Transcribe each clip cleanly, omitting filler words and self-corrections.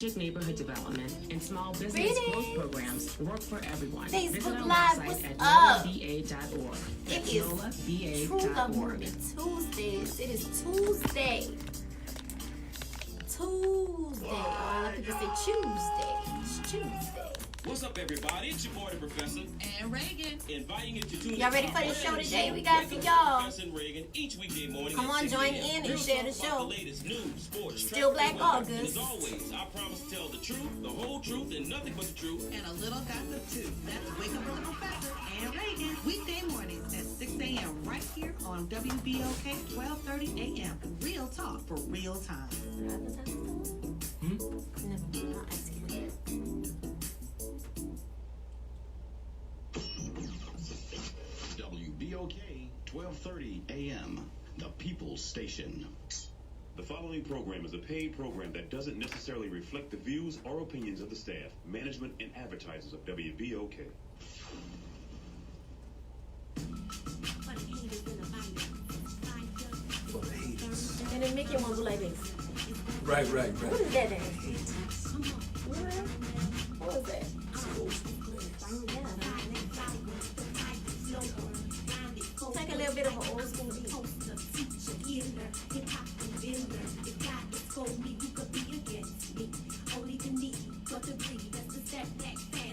neighborhood development, and small business growth programs work for everyone. Facebook Live, what's up? WBA.org. It is True Love Movement Tuesdays. It is Tuesday. Oh, I like people say Tuesday. It's Tuesday. What's up, everybody? It's your boy, the Professor. And Reagan. Inviting you to tune in. Y'all ready for the show today? We got for y'all. Professor and Reagan each weekday morning. Come on, join in and share the show. The latest news, sports, Still Black August. August. As always, I promise to tell the truth, the whole truth, and nothing but the truth. And a little gossip too. That's Wake Up with the Professor and Reagan. Weekday mornings at 6 a.m. right here on WBOK 12:30 a.m. Real talk for real time. WBOK 12:30 a.m. The People's Station. The following program is a paid program that doesn't necessarily reflect the views or opinions of the staff, management, and advertisers of WBOK. And then make it one go like this. Right. What is that then? What is that? It's like a little bit of an old school beat.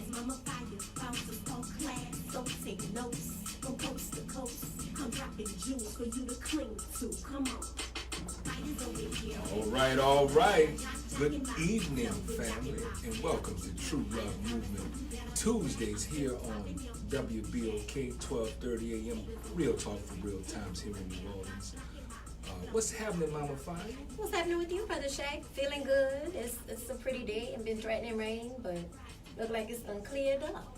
Mama Fiyah, bouncers on class, so take notes from coast to coast. I'm dropping jewels for you to cling to. Come on. All right. Good evening, family, and welcome to True Love Movement Tuesdays here on WBOK 12:30 a.m. Real talk for real times here in New Orleans. What's happening, Mama Fiyah? What's happening with you, Brother Shaq? Feeling good? It's a pretty day and been threatening rain, but look like it's uncleared up.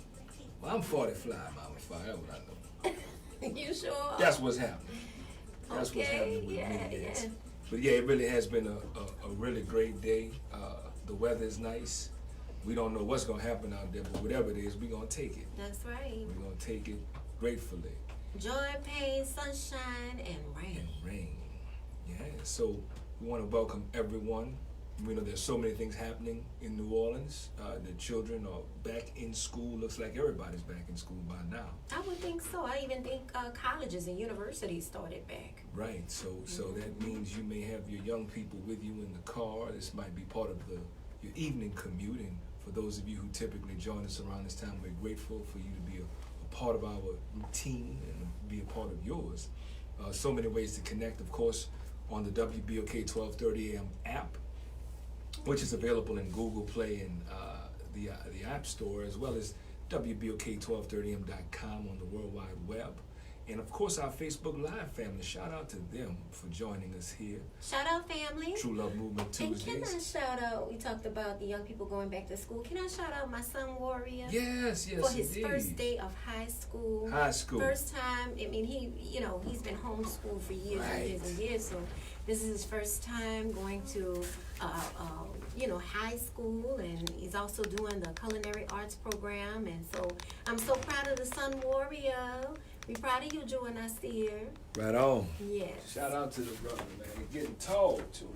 Well, I'm 40 fly, Mama Fiyah. That's what I know. You sure? That's what's happening. That's what's happening with me. Yes. But yeah, it really has been a really great day. The weather is nice. We don't know what's going to happen out there, but whatever it is, we're going to take it. That's right. We're going to take it gratefully. Joy, pain, sunshine, and rain. Yeah, so we want to welcome everyone. We know there's so many things happening in New Orleans. The children are back in school. Looks like everybody's back in school by now. I would think so. I even think colleges and universities started back. Right, so that means you may have your young people with you in the car. This might be part of your evening commute. And for those of you who typically join us around this time, we're grateful for you to be a part of our routine and be a part of yours. So many ways to connect, of course, on the WBOK 12:30 a.m. app, which is available in Google Play and the App Store, as well as WBOK1230m.com on the World Wide Web. And of course, our Facebook Live family. Shout out to them for joining us here. Shout out, family. True Love Movement Tuesdays. And can I shout out, we talked about the young people going back to school. Can I shout out my son, Warrior? Yes, for his indeed. first day of high school. First time, I mean, he's been homeschooled for years and years and years, so this is his first time going to, high school, and he's also doing the culinary arts program, and so I'm so proud of the son, Warrior. We're proud of you joining us here. Right on. Yes. Shout out to the brother, man. He's getting tall, too.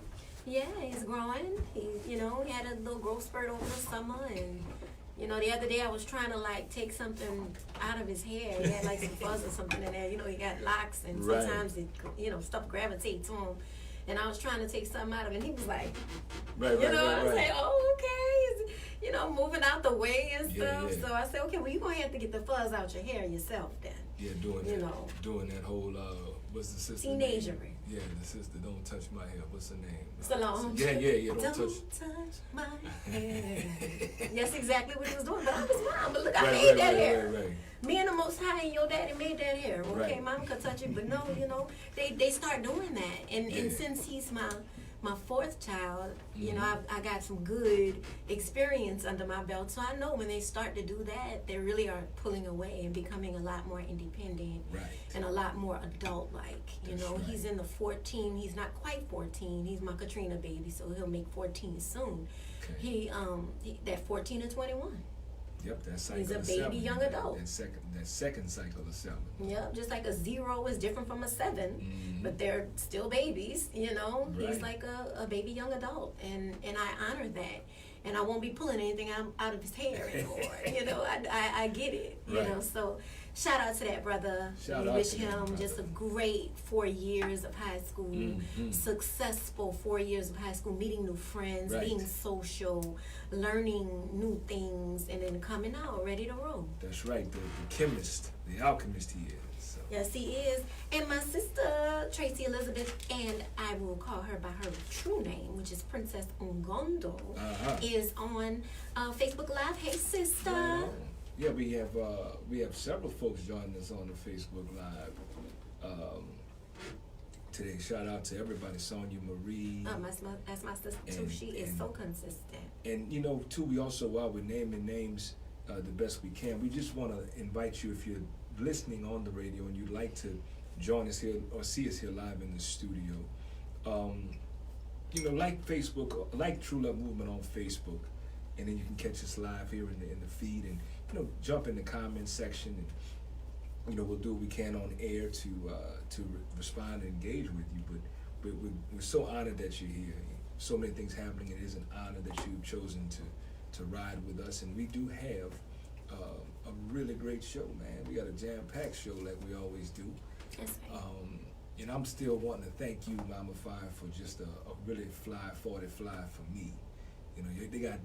Yeah, he's growing. He had a little growth spurt over the summer, and the other day I was trying to take something out of his hair. He had some fuzz or something in there. He got locks, and sometimes stuff gravitates to him. And I was trying to take something out of it, and he was like, I was like, oh, okay. Moving out the way and stuff. Yeah. So I said, okay, well, you're going to have to get the fuzz out your hair yourself then. Yeah, doing that whole, what's the sister teenagery. Name? Yeah, the sister, don't touch my hair. What's her name? Solange. Yeah, don't touch my hair. That's exactly what he was doing. But I was mom, but look, I made that hair. Right. Me and the Most High and your daddy made that hair. Okay, right. Mom could touch it, but no, they start doing that. And since he's my fourth child, I got some good experience under my belt. So I know when they start to do that, they really are pulling away and becoming a lot more independent and a lot more adult-like. He's in the 14. He's not quite 14. He's my Katrina baby, so he'll make 14 soon. Okay. He that 14 to 21. Yep, that cycle. He's a baby 7, young adult. That second cycle of 7. Yep, just like a 0 is different from a 7, but they're still babies. He's like a baby young adult, and I honor that. and I won't be pulling anything out of his hair anymore. You know, I get it. You know, so shout out to that brother. Shout we out wish to that him brother. just a great 4 years of high school, successful 4 years of high school, meeting new friends, Right. being social, learning new things, and then coming out ready to roll. That's right, the chemist, the alchemist he is. So. Yes, he is. And my sister, Tracy Elizabeth, and I will call her by her true name, which is Princess Ungondo, is on Facebook Live. Hey, sister. Right on. Yeah, we have several folks joining us on the Facebook Live today. Shout out to everybody, Sonia Marie. That's my sister too. She is so consistent. And you know, too, we also, while we're naming names the best we can, we just want to invite you, if you're listening on the radio and you'd like to join us here or see us here live in the studio, you know, like Facebook, like True Love Movement on Facebook, and then you can catch us live here in the feed, and you know, jump in the comment section, and you know, we'll do what we can on air to respond and engage with you. But we're so honored that you're here. So many things happening. It is an honor that you've chosen to ride with us, and we do have a really great show, man. We got a jam-packed show like we always do. That's right. And I'm still wanting to thank you, Mama Fiyah, for just a really fly for me. You know, they got,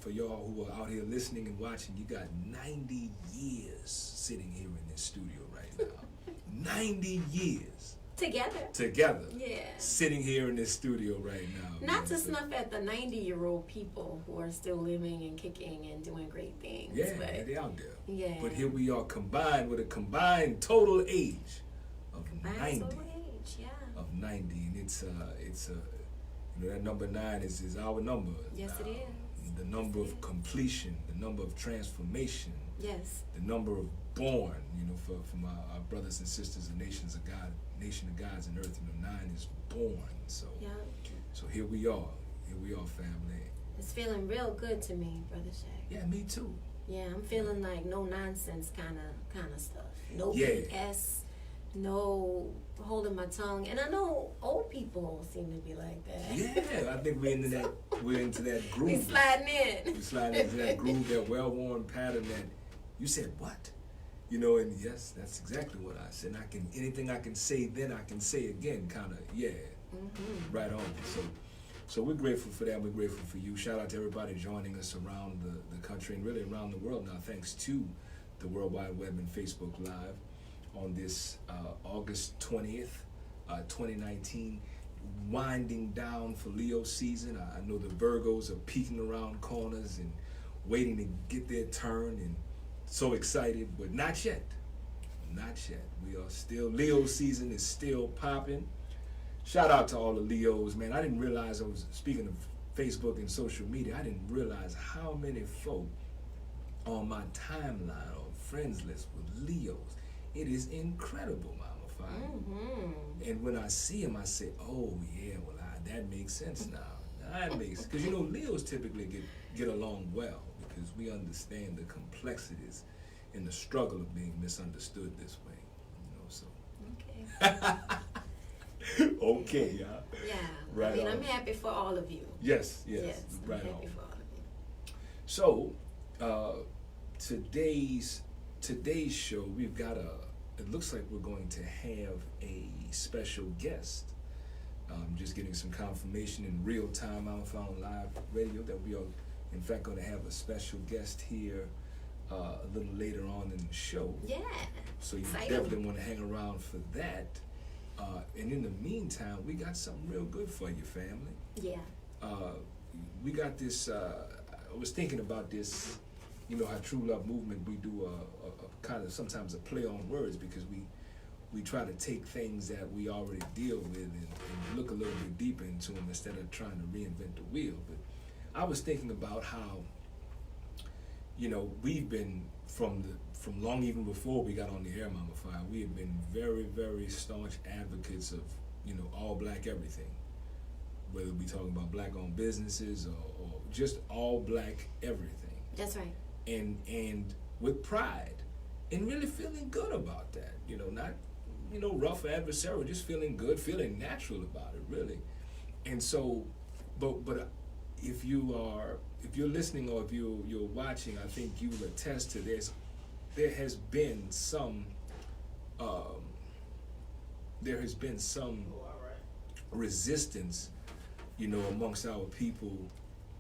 for y'all who are out here listening and watching, you got 90 years sitting here in this studio right now. 90 years. Together. Yeah. Sitting here in this studio right now. Not to snuff at the 90-year-old people who are still living and kicking and doing great things. Yeah, but they're out there. Yeah. But here we are combined with a combined total age of 90. Total age, yeah. Of 90, and it's you know, that number 9 is our number. Yes, it is. The number of completion, the number of transformation. Yes. The number of born, you know, for our brothers and sisters, the nations of God, nation of gods and earth, you know, 9 is born. So Yeah. So here we are, family. It's feeling real good to me, Brother Shaq. Yeah, me too. Yeah, I'm feeling like no nonsense kind of stuff. No Yeah. BS, no holding my tongue. And I know old people seem to be like that. Yeah, I think we're into that groove. We sliding in. We sliding into that groove, that well-worn pattern that you said what? You know, and yes, that's exactly what I said. And anything I can say then I can say again, kind of, yeah. Mm-hmm. Right on. So we're grateful for that. We're grateful for you. Shout out to everybody joining us around the country and really around the world now, thanks to the World Wide Web and Facebook Live on this August 20th, 2019, winding down for Leo season. I know the Virgos are peeking around corners and waiting to get their turn, and so excited, but not yet. Not yet. We are still, Leo season is still popping. Shout out to all the Leos, man. I didn't realize, I was speaking of Facebook and social media, I didn't realize how many folk on my timeline or friends list with Leos. It is incredible, Mama Fiyah. Mm-hmm. And when I see them, I say, oh yeah, well, that makes sense now. That makes, because you know, Leos typically get along well because we understand the complexities and the struggle of being misunderstood this way. You know, so. Okay. Okay, yeah. Yeah. Right I mean, on. I'm happy for all of you. Yes, I'm right happy on. for all of you. So, today's show, we've got it looks like we're going to have a special guest. Just getting some confirmation in real time on live radio that we are, in fact, going to have a special guest here a little later on in the show. Yeah. So you Exciting. definitely want to hang around for that. And in the meantime, we got something real good for you, family. Yeah. We got this, I was thinking about this, you know, how True Love Movement, we do a kind of sometimes a play on words because we try to take things that we already deal with and look a little bit deeper into them instead of trying to reinvent the wheel. But I was thinking about how, you know, we've been from long even before we got on the air, Mama Fiyah, we have been very, very staunch advocates of, you know, all black everything. Whether we talking about black-owned businesses or just all black everything. That's right. And with pride and really feeling good about that. You know, not, you know, rough adversarial, just feeling good, feeling natural about it, really. And so, but if you're listening or if you're watching, I think you will attest to this. There has been some resistance, amongst our people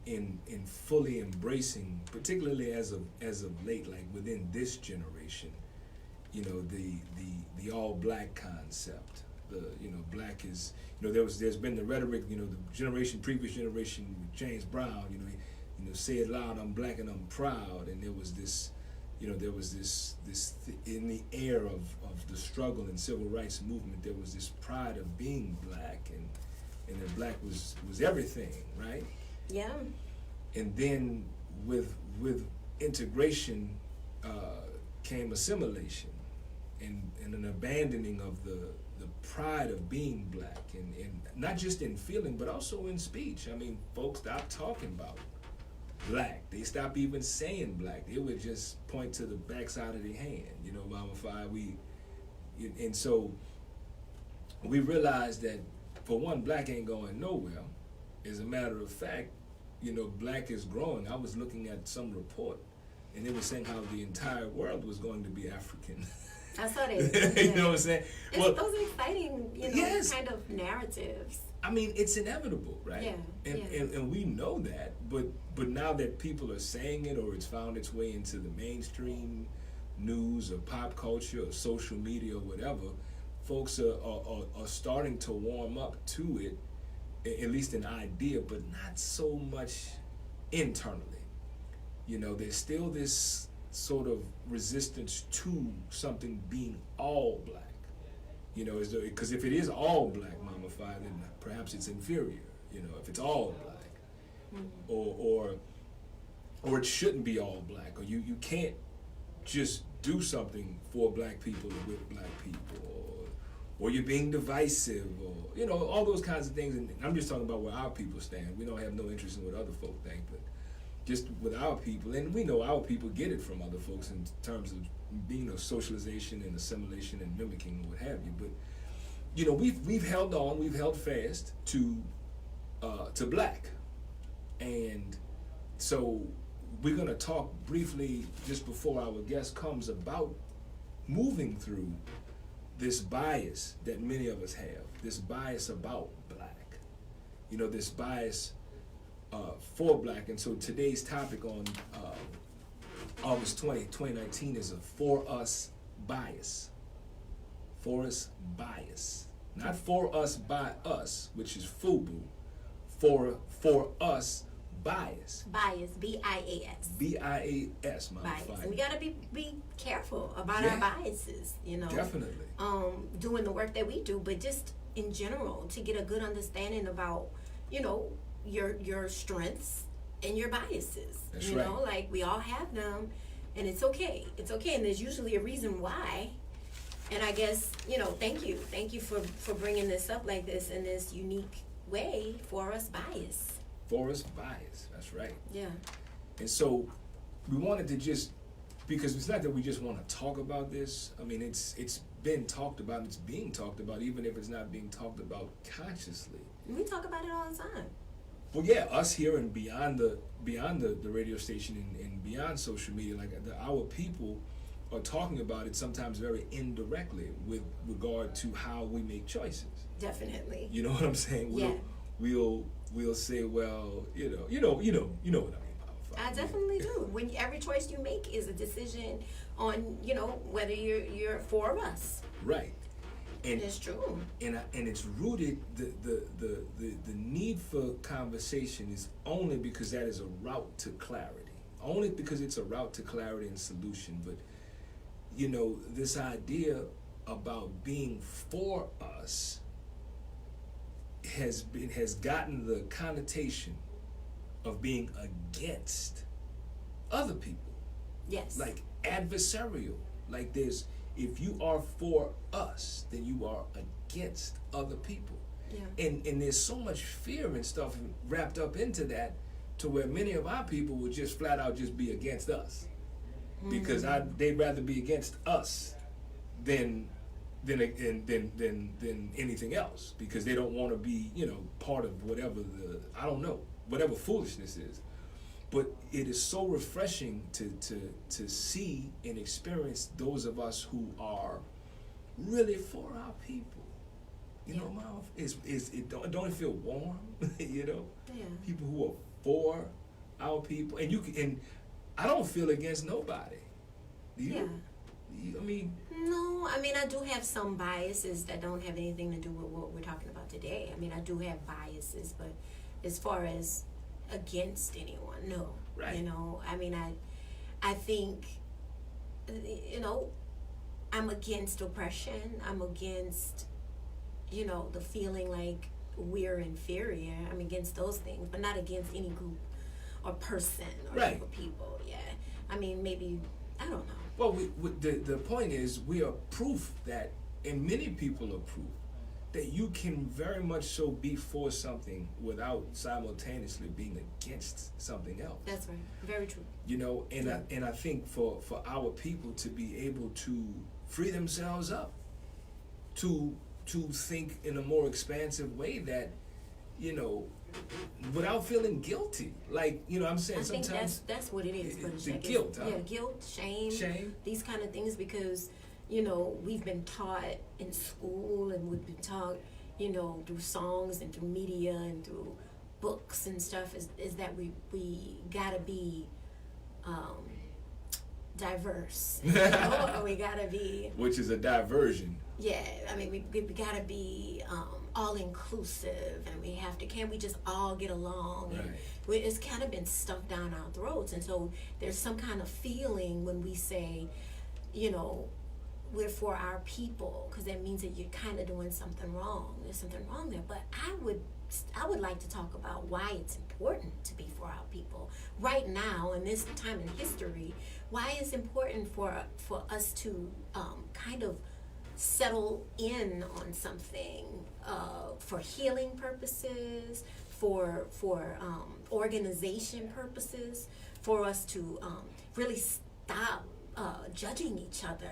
in fully embracing, particularly as of late, like within this generation, the all black concept. Black is, there's been the rhetoric, the previous generation with James Brown, say it loud, I'm black and I'm proud, and there was this in the air of the struggle and civil rights movement, there was this pride of being black, and that black was everything, right? Yeah. And then with integration came assimilation and an abandoning of the pride of being black, and not just in feeling but also in speech. I mean, folks stopped talking about black. They stopped even saying black. They would just point to the backside of their hand, Mama Fiyah. And so we realized that, for one, black ain't going nowhere. As a matter of fact, black is growing. I was looking at some report, and they were saying how the entire world was going to be African. I saw that. You know what I'm saying? Those are exciting, yes. kind of narratives. I mean, it's inevitable, right? Yeah. And we know that, but now that people are saying it, or it's found its way into the mainstream news or pop culture or social media or whatever, folks are starting to warm up to it, at least an idea, but not so much internally. There's still this sort of resistance to something being all black. Because if it is all black, Mama Fiyah, then perhaps it's inferior. If it's all black, or it shouldn't be all black, or you can't just do something for black people or with black people, or you're being divisive, or all those kinds of things. And I'm just talking about where our people stand. We don't have no interest in what other folk think, but just with our people, and we know our people get it from other folks in terms of socialization and assimilation and mimicking and what have you. But we've held on, we've held fast to black, and so we're gonna talk briefly just before our guest comes about moving through this bias that many of us have, this bias about black, this bias for black. And so today's topic on August 20, 2019 is a for us bias. For us bias. Not for us by us, which is FUBU. For us bias. Bias, B-I-A-S. B-I-A-S, Mama Fiyah. We gotta be careful about our biases, Definitely. Doing the work that we do, but just in general, to get a good understanding about, your strengths and your biases. That's right. Like, we all have them, and it's okay. It's okay, and there's usually a reason why. And I guess, thank you for bringing this up like this in this unique way. For us bias. For us bias, that's right. Yeah. And so we wanted to just, because it's not that we just want to talk about this. I mean, it's been talked about, it's being talked about, even if it's not being talked about consciously. We talk about it all the time. Well, yeah, us here and beyond the radio station and beyond social media, like our people are talking about it sometimes very indirectly with regard to how we make choices. Definitely. You know what I'm saying? Yeah. We'll say, well, you know what I mean. I definitely do. When every choice you make is a decision on, whether you're for us. Right. And it's true. And it's rooted, the need for conversation is only because that is a route to clarity. Only because it's a route to clarity and solution. But, this idea about being for us has gotten the connotation of being against other people. Yes. Like adversarial. Like if you are for us, then you are against other people. Yeah. And there's so much fear and stuff wrapped up into that, to where many of our people will just flat out just be against us. Because they'd rather be against us than anything else, because they don't want to be, part of whatever I don't know. whatever foolishness is. But it is so refreshing to see and experience those of us who are really for our people. You know, Mom, don't it feel warm? You know, people who are for our people, and I don't feel against nobody. Do you? I mean, no. I mean, I do have some biases that don't have anything to do with what we're talking about today. I mean, I do have biases, but as far as against anyone, no. Right. You know, I mean, I think, you know, I'm against oppression. I'm against, you know, the feeling like we're inferior. I'm against those things, but not against any group or person or group of people. Yeah. I mean, maybe, I don't know. Well, the point is, we are proof that, and many people are proof, that you can very much so be for something without simultaneously being against something else. That's right. Very true. You know, and I think for our people to be able to free themselves up, to think in a more expansive way that, you know, without feeling guilty. Like, you know, I'm saying sometimes I think that's what it is. The guilt, huh? Yeah, guilt, shame, these kind of things, because, you know, we've been taught in school, and we've been taught, you know, through songs and through media and through books and stuff, is that we gotta be diverse, you know? Or we gotta be, which is a diversion. Yeah, I mean, we gotta be all inclusive, and we have to. Can we just all get along? Right. And it's kind of been stuffed down our throats, and so there's some kind of feeling when we say, you know, we're for our people, because that means that you're kind of doing something wrong. There's something wrong there. But I would like to talk about why it's important to be for our people right now in this time in history. Why it's important for us to kind of settle in on something for healing purposes, for organization purposes, for us to really stop judging each other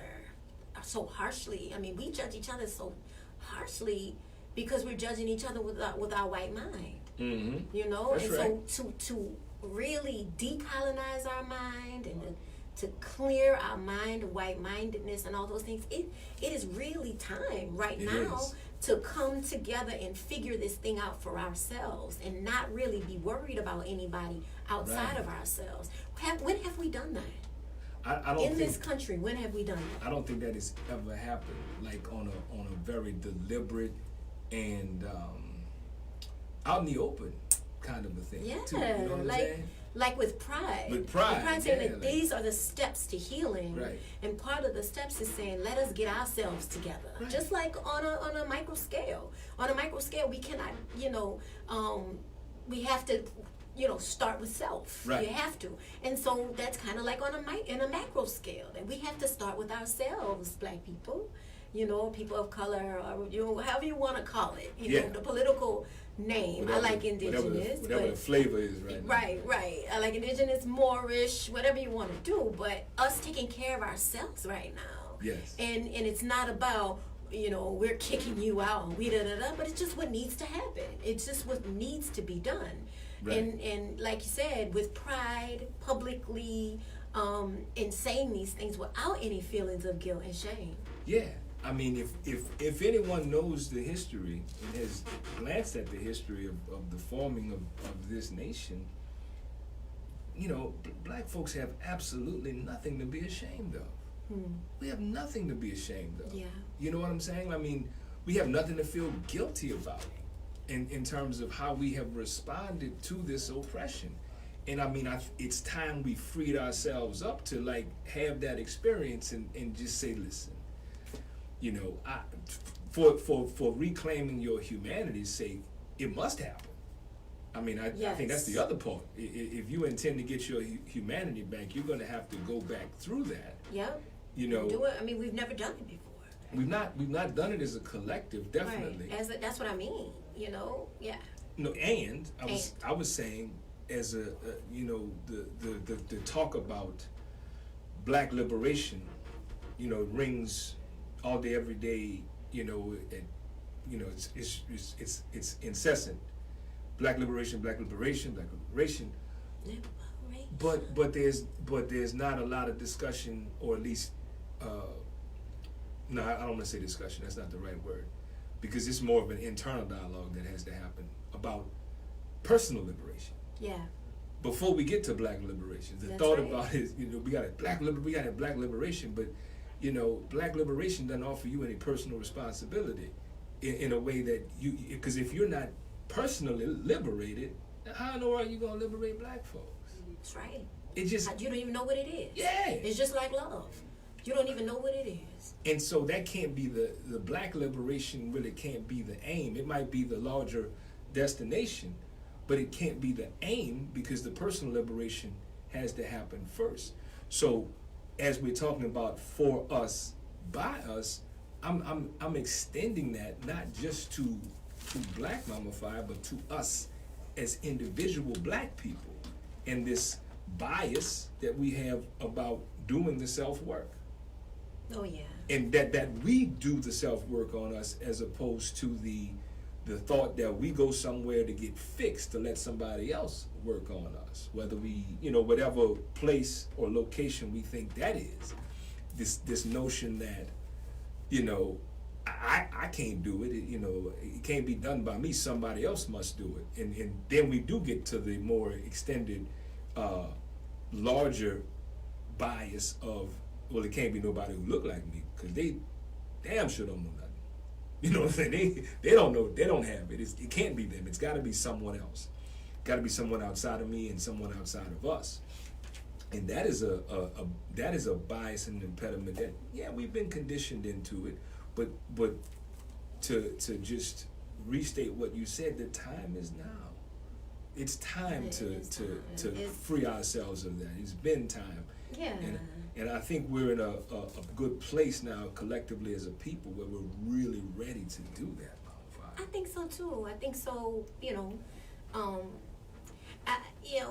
so harshly. I mean, we judge each other so harshly because we're judging each other with our white mind. Mm-hmm. You know, That's and right. so to really decolonize our mind and to clear our mind of white-mindedness and all those things, it is really time right now to come together and figure this thing out for ourselves and not really be worried about anybody outside of ourselves. When have we done that? I don't in think, this country, when have we done that? I don't think that has ever happened, like on a very deliberate and out in the open kind of a thing. Yeah, too, you know what I'm saying? Like with pride. With pride, saying yeah, that like, these are the steps to healing. Right. And part of the steps is saying, let us get ourselves together. Right. Just like on a micro scale. On a micro scale, we cannot, you know, we have to, you know, start with self. Right. You have to. And so that's kind of like in a macro scale. That we have to start with ourselves, Black people, you know, people of color, or, you know, however you want to call it. You know, the political name. Whatever, I like indigenous. whatever the flavor is right now. Right. I like indigenous, Moorish, whatever you want to do. But us taking care of ourselves right now. Yes. And it's not about, you know, we're kicking you out and but it's just what needs to happen. It's just what needs to be done. Right. And like you said, with pride, publicly, and saying these things without any feelings of guilt and shame. Yeah. I mean, if anyone knows the history and has glanced at the history of the forming of this nation, you know, Black folks have absolutely nothing to be ashamed of. We have nothing to be ashamed of. Yeah. You know what I'm saying? I mean, we have nothing to feel guilty about in terms of how we have responded to this oppression. And I mean, it's time we freed ourselves up to like have that experience and just say, listen, you know, for reclaiming your humanity's sake, it must happen. I mean, I think that's the other part. If you intend to get your humanity back, you're going to have to go back through that. Yep. You know, do it. I mean, we've never done it before. We've not done it as a collective, definitely. Right. That's what I mean. You know, yeah. No, and I was saying as a you know, the talk about Black liberation, you know, rings all day, every day. You know, it's incessant. black liberation, black liberation, black liberation. Liberation. But there's not a lot of discussion, or at least no, I don't want to say discussion. That's not the right word, because it's more of an internal dialogue that has to happen about personal liberation. Yeah. Before we get to black liberation, the That's thought right. about it, we got black liberation, but black liberation doesn't offer you any personal responsibility in a way that because if you're not personally liberated, how in the world are you gonna liberate black folks? That's right. It just You don't even know what it is. Yeah. It's just like love. You don't even know what it is. And so that can't be the black liberation. Really can't be the aim. It might be the larger destination, but it can't be the aim, because the personal liberation has to happen first. So as we're talking about for us, by us, I'm extending that not just to black Mama Fiyah, but to us as individual black people, and this bias that we have about doing the self-work. Oh yeah. And that we do the self-work on us, as opposed to the thought that we go somewhere to get fixed to let somebody else work on us, whether we, whatever place or location we think that is. This notion that, I can't do it, it can't be done by me, somebody else must do it. And then we do get to the more extended, larger bias of, well, it can't be nobody who look like me, because they damn sure don't know nothing. You know what I'm saying? They don't know. They don't have it. It can't be them. It's got to be someone else. Got to be someone outside of me and someone outside of us. And that is a bias and impediment that we've been conditioned into it. But to just restate what you said, the time is now. It's time to free ourselves of that. It's been time. Yeah. And I think we're in a good place now collectively as a people where we're really ready to do that, Mama Fiyah. I think so too. I think so.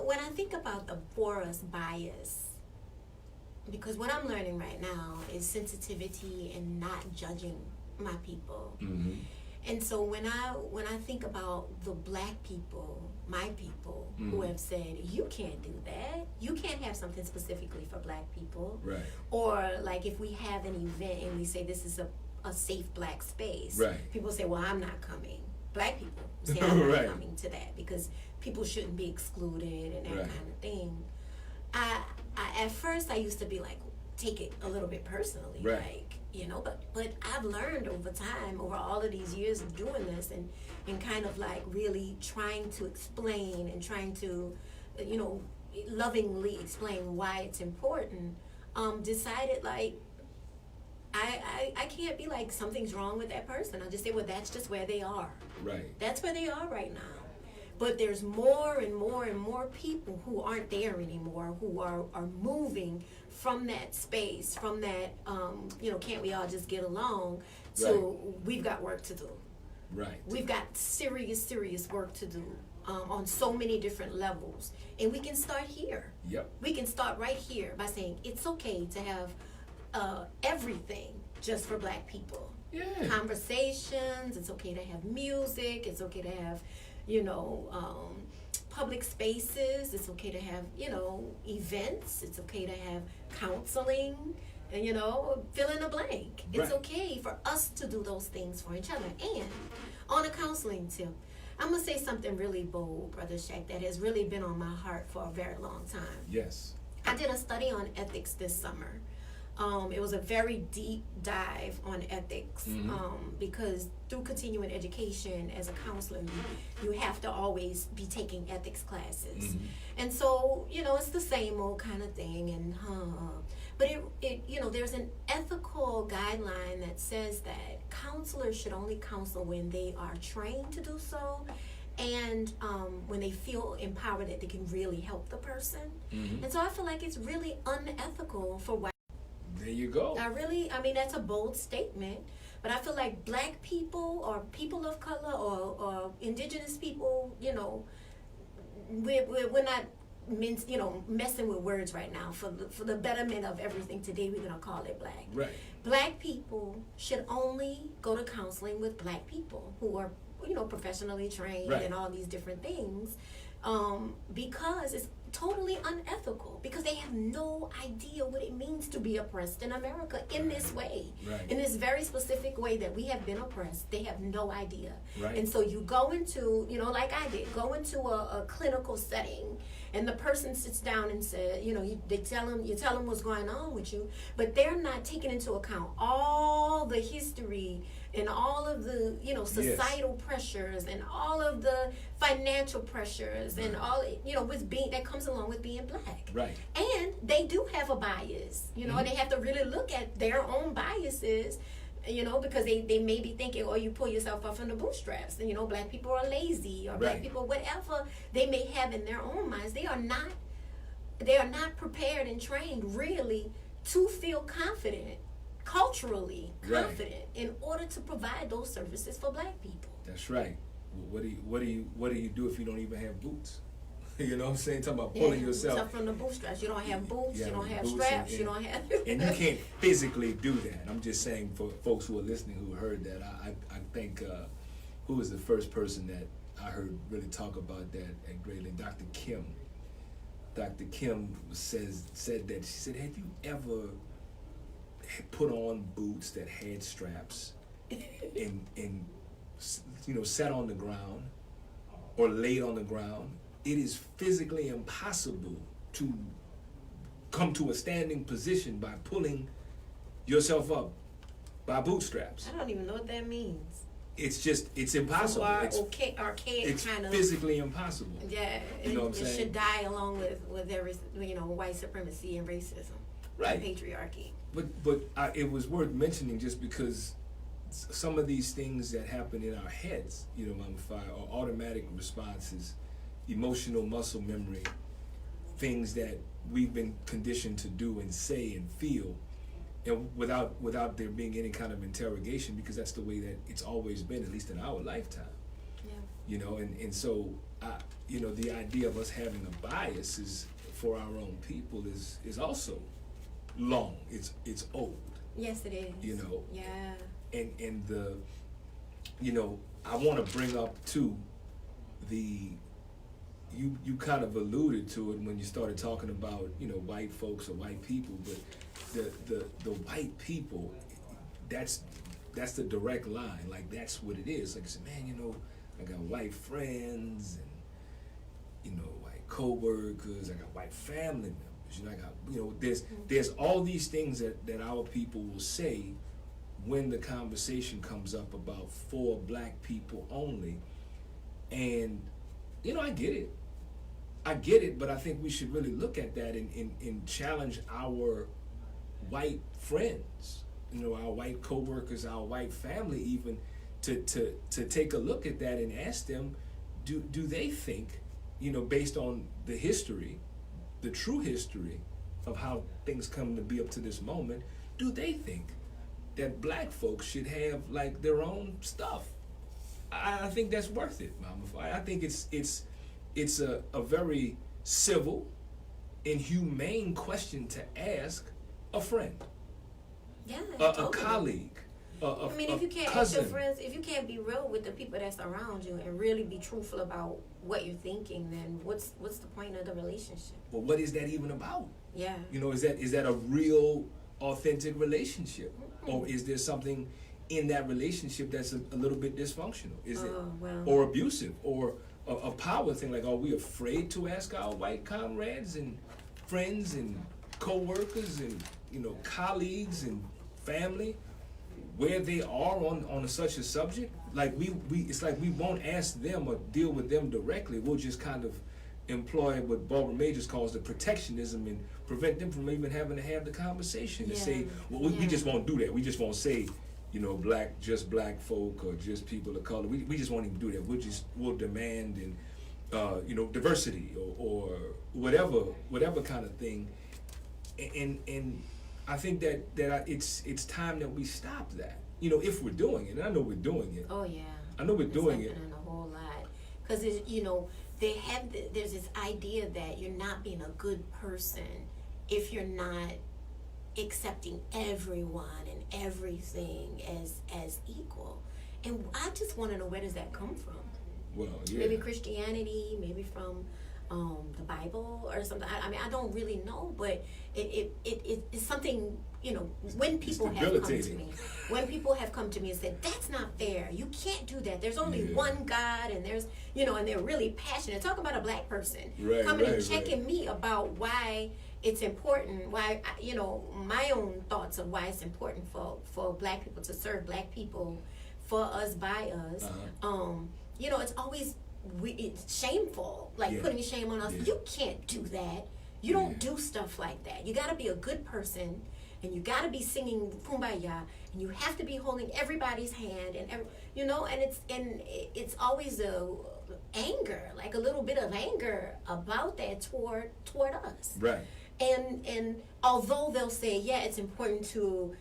When I think about the for us bias, because what I'm learning right now is sensitivity and not judging my people. Mm-hmm. And so when I think about the black people, my people, who have said, you can't do that. You can't have something specifically for black people. Right. Or like if we have an event and we say this is a safe black space. Right. People say, well, I'm not coming. Black people say, I'm not Right. coming to that because people shouldn't be excluded and that Right. kind of thing. I at first I used to be like, take it a little bit personally. Right. Like, but I've learned over time, over all of these years of doing this and kind of like really trying to explain and trying to, lovingly explain why it's important, decided like, I can't be like, something's wrong with that person. I'll just say, well, that's just where they are. Right. That's where they are right now. But there's more and more and more people who aren't there anymore, who are moving from that space, from that, can't we all just get along, to we've got work to do. Right. We've got serious work to do on so many different levels. And we can start here. Yep. We can start right here by saying it's okay to have everything just for black people. Yeah. Conversations, it's okay to have music, it's okay to have, public spaces, it's okay to have, events, it's okay to have counseling, and, fill in the blank. It's Right. okay for us to do those things for each other. And on a counseling tip, I'm going to say something really bold, Brother Shaq, that has really been on my heart for a very long time. Yes. I did a study on ethics this summer. It was a very deep dive on ethics, because through continuing education as a counselor, you have to always be taking ethics classes. And so, it's the same old kind of thing. And but it there's an ethical guideline that says that counselors should only counsel when they are trained to do so, and when they feel empowered that they can really help the person. And so I feel like it's really unethical for white. There you go. That's a bold statement, but I feel like black people or people of color or indigenous people, we're not messing with words right now. For the betterment of everything today, we're gonna call it black. Right. Black people should only go to counseling with black people who are professionally trained Right. and all these different things, because it's totally unethical, because they have no idea what it means to be oppressed in America in this way, Right. in this very specific way that we have been oppressed. They have no idea. Right. And so you go into, like I did, go into a clinical setting, and the person sits down and says, you tell them what's going on with you, but they're not taking into account all the history and all of the societal pressures and all of the financial pressures and all with being that comes along with being black. Right. And they do have a bias, and they have to really look at their own biases, because they may be thinking, oh, you pull yourself up from the bootstraps, and black people are lazy, or black Right. people, whatever they may have in their own minds, they are not prepared and trained really to feel confident, culturally Right. confident, in order to provide those services for black people. That's right. What do you do if you don't even have boots? You know what I'm saying? Talking about pulling yourself Up from the bootstraps. You don't have boots. Yeah, You don't have boots straps. and- You don't have. and you can't physically do that. I'm just saying for folks who are listening who heard that, I think who was the first person that I heard really talk about that at Grayling? Dr. Kim. Dr. Kim said that, she said, have you ever put on boots that had straps and sat on the ground or laid on the ground? It is physically impossible to come to a standing position by pulling yourself up by bootstraps. I don't even know what that means. It's impossible. Archaic It's kind of. physically impossible. Yeah, You know what I'm it saying? should die along with every white supremacy and racism, Right. and patriarchy. But it was worth mentioning just because some of these things that happen in our heads, Mama Fiyah, are automatic responses, emotional muscle memory, things that we've been conditioned to do and say and feel, and without there being any kind of interrogation, because that's the way that it's always been, at least in our lifetime. Yeah. And so the idea of us having a bias is for our own people is also long. It's old. Yes, it is. Yeah. And the I want to bring up too you kind of alluded to it when you started talking about white folks or white people, but the white people, that's the direct line. Like, that's what it is. Like I said, man, I got white friends and white co-workers, I got white family members, I got there's all these things that our people will say when the conversation comes up about for black people only. And I get it, but I think we should really look at that and challenge our white friends, our white co-workers, our white family, even to take a look at that and ask them, do they think, based on the history, the true history of how things come to be up to this moment, do they think that black folks should have like their own stuff? I think that's worth it, Mama Fiyah. I think it's a very civil and humane question to ask a friend, Yeah. a totally. colleague, I mean, if you can't ask cousin. your friends, if you can't be real with the people that's around you and really be truthful about what you're thinking, then what's the point of the relationship? Well, what is that even about? Yeah. Is that a real, authentic relationship, or is there something in that relationship that's a little bit dysfunctional? Is it or abusive, or a power thing? Like, are we afraid to ask our white comrades and friends and co-workers and colleagues and family where they are on such a subject? Like we it's like we won't ask them or deal with them directly. We'll just kind of employ what Barbara Majors calls the protectionism and prevent them from even having to have the conversation to say, well, we just won't do that. We just won't say, just black folk or just people of color. We just won't even do that. We'll demand and diversity or whatever kind of thing. And I think that it's time that we stop that. If we're doing it, and I know we're doing it. Oh yeah. I know we're doing it. It's happening a whole lot, because there's this idea that you're not being a good person if you're not accepting everyone and everything as equal. And I just want to know, where does that come from? Well, yeah. Maybe Christianity, maybe from the Bible or something. I mean, I don't really know, but it's something, you know, when people have come to me and said, that's not fair, you can't do that, there's only one God, and there's, you know, and they're really passionate. Talk about a black person coming and checking me about why it's important, why, you know, my own thoughts of why it's important for black people to serve black people, for us, by us. You know, it's always it's shameful, like putting shame on us. You can't do that. You don't do stuff like that. You got to be a good person, and you got to be singing Kumbaya, and you have to be holding everybody's hand, and you know, and it's always anger, like a little bit of anger about that toward us. Right. And although they'll say, yeah, it's important to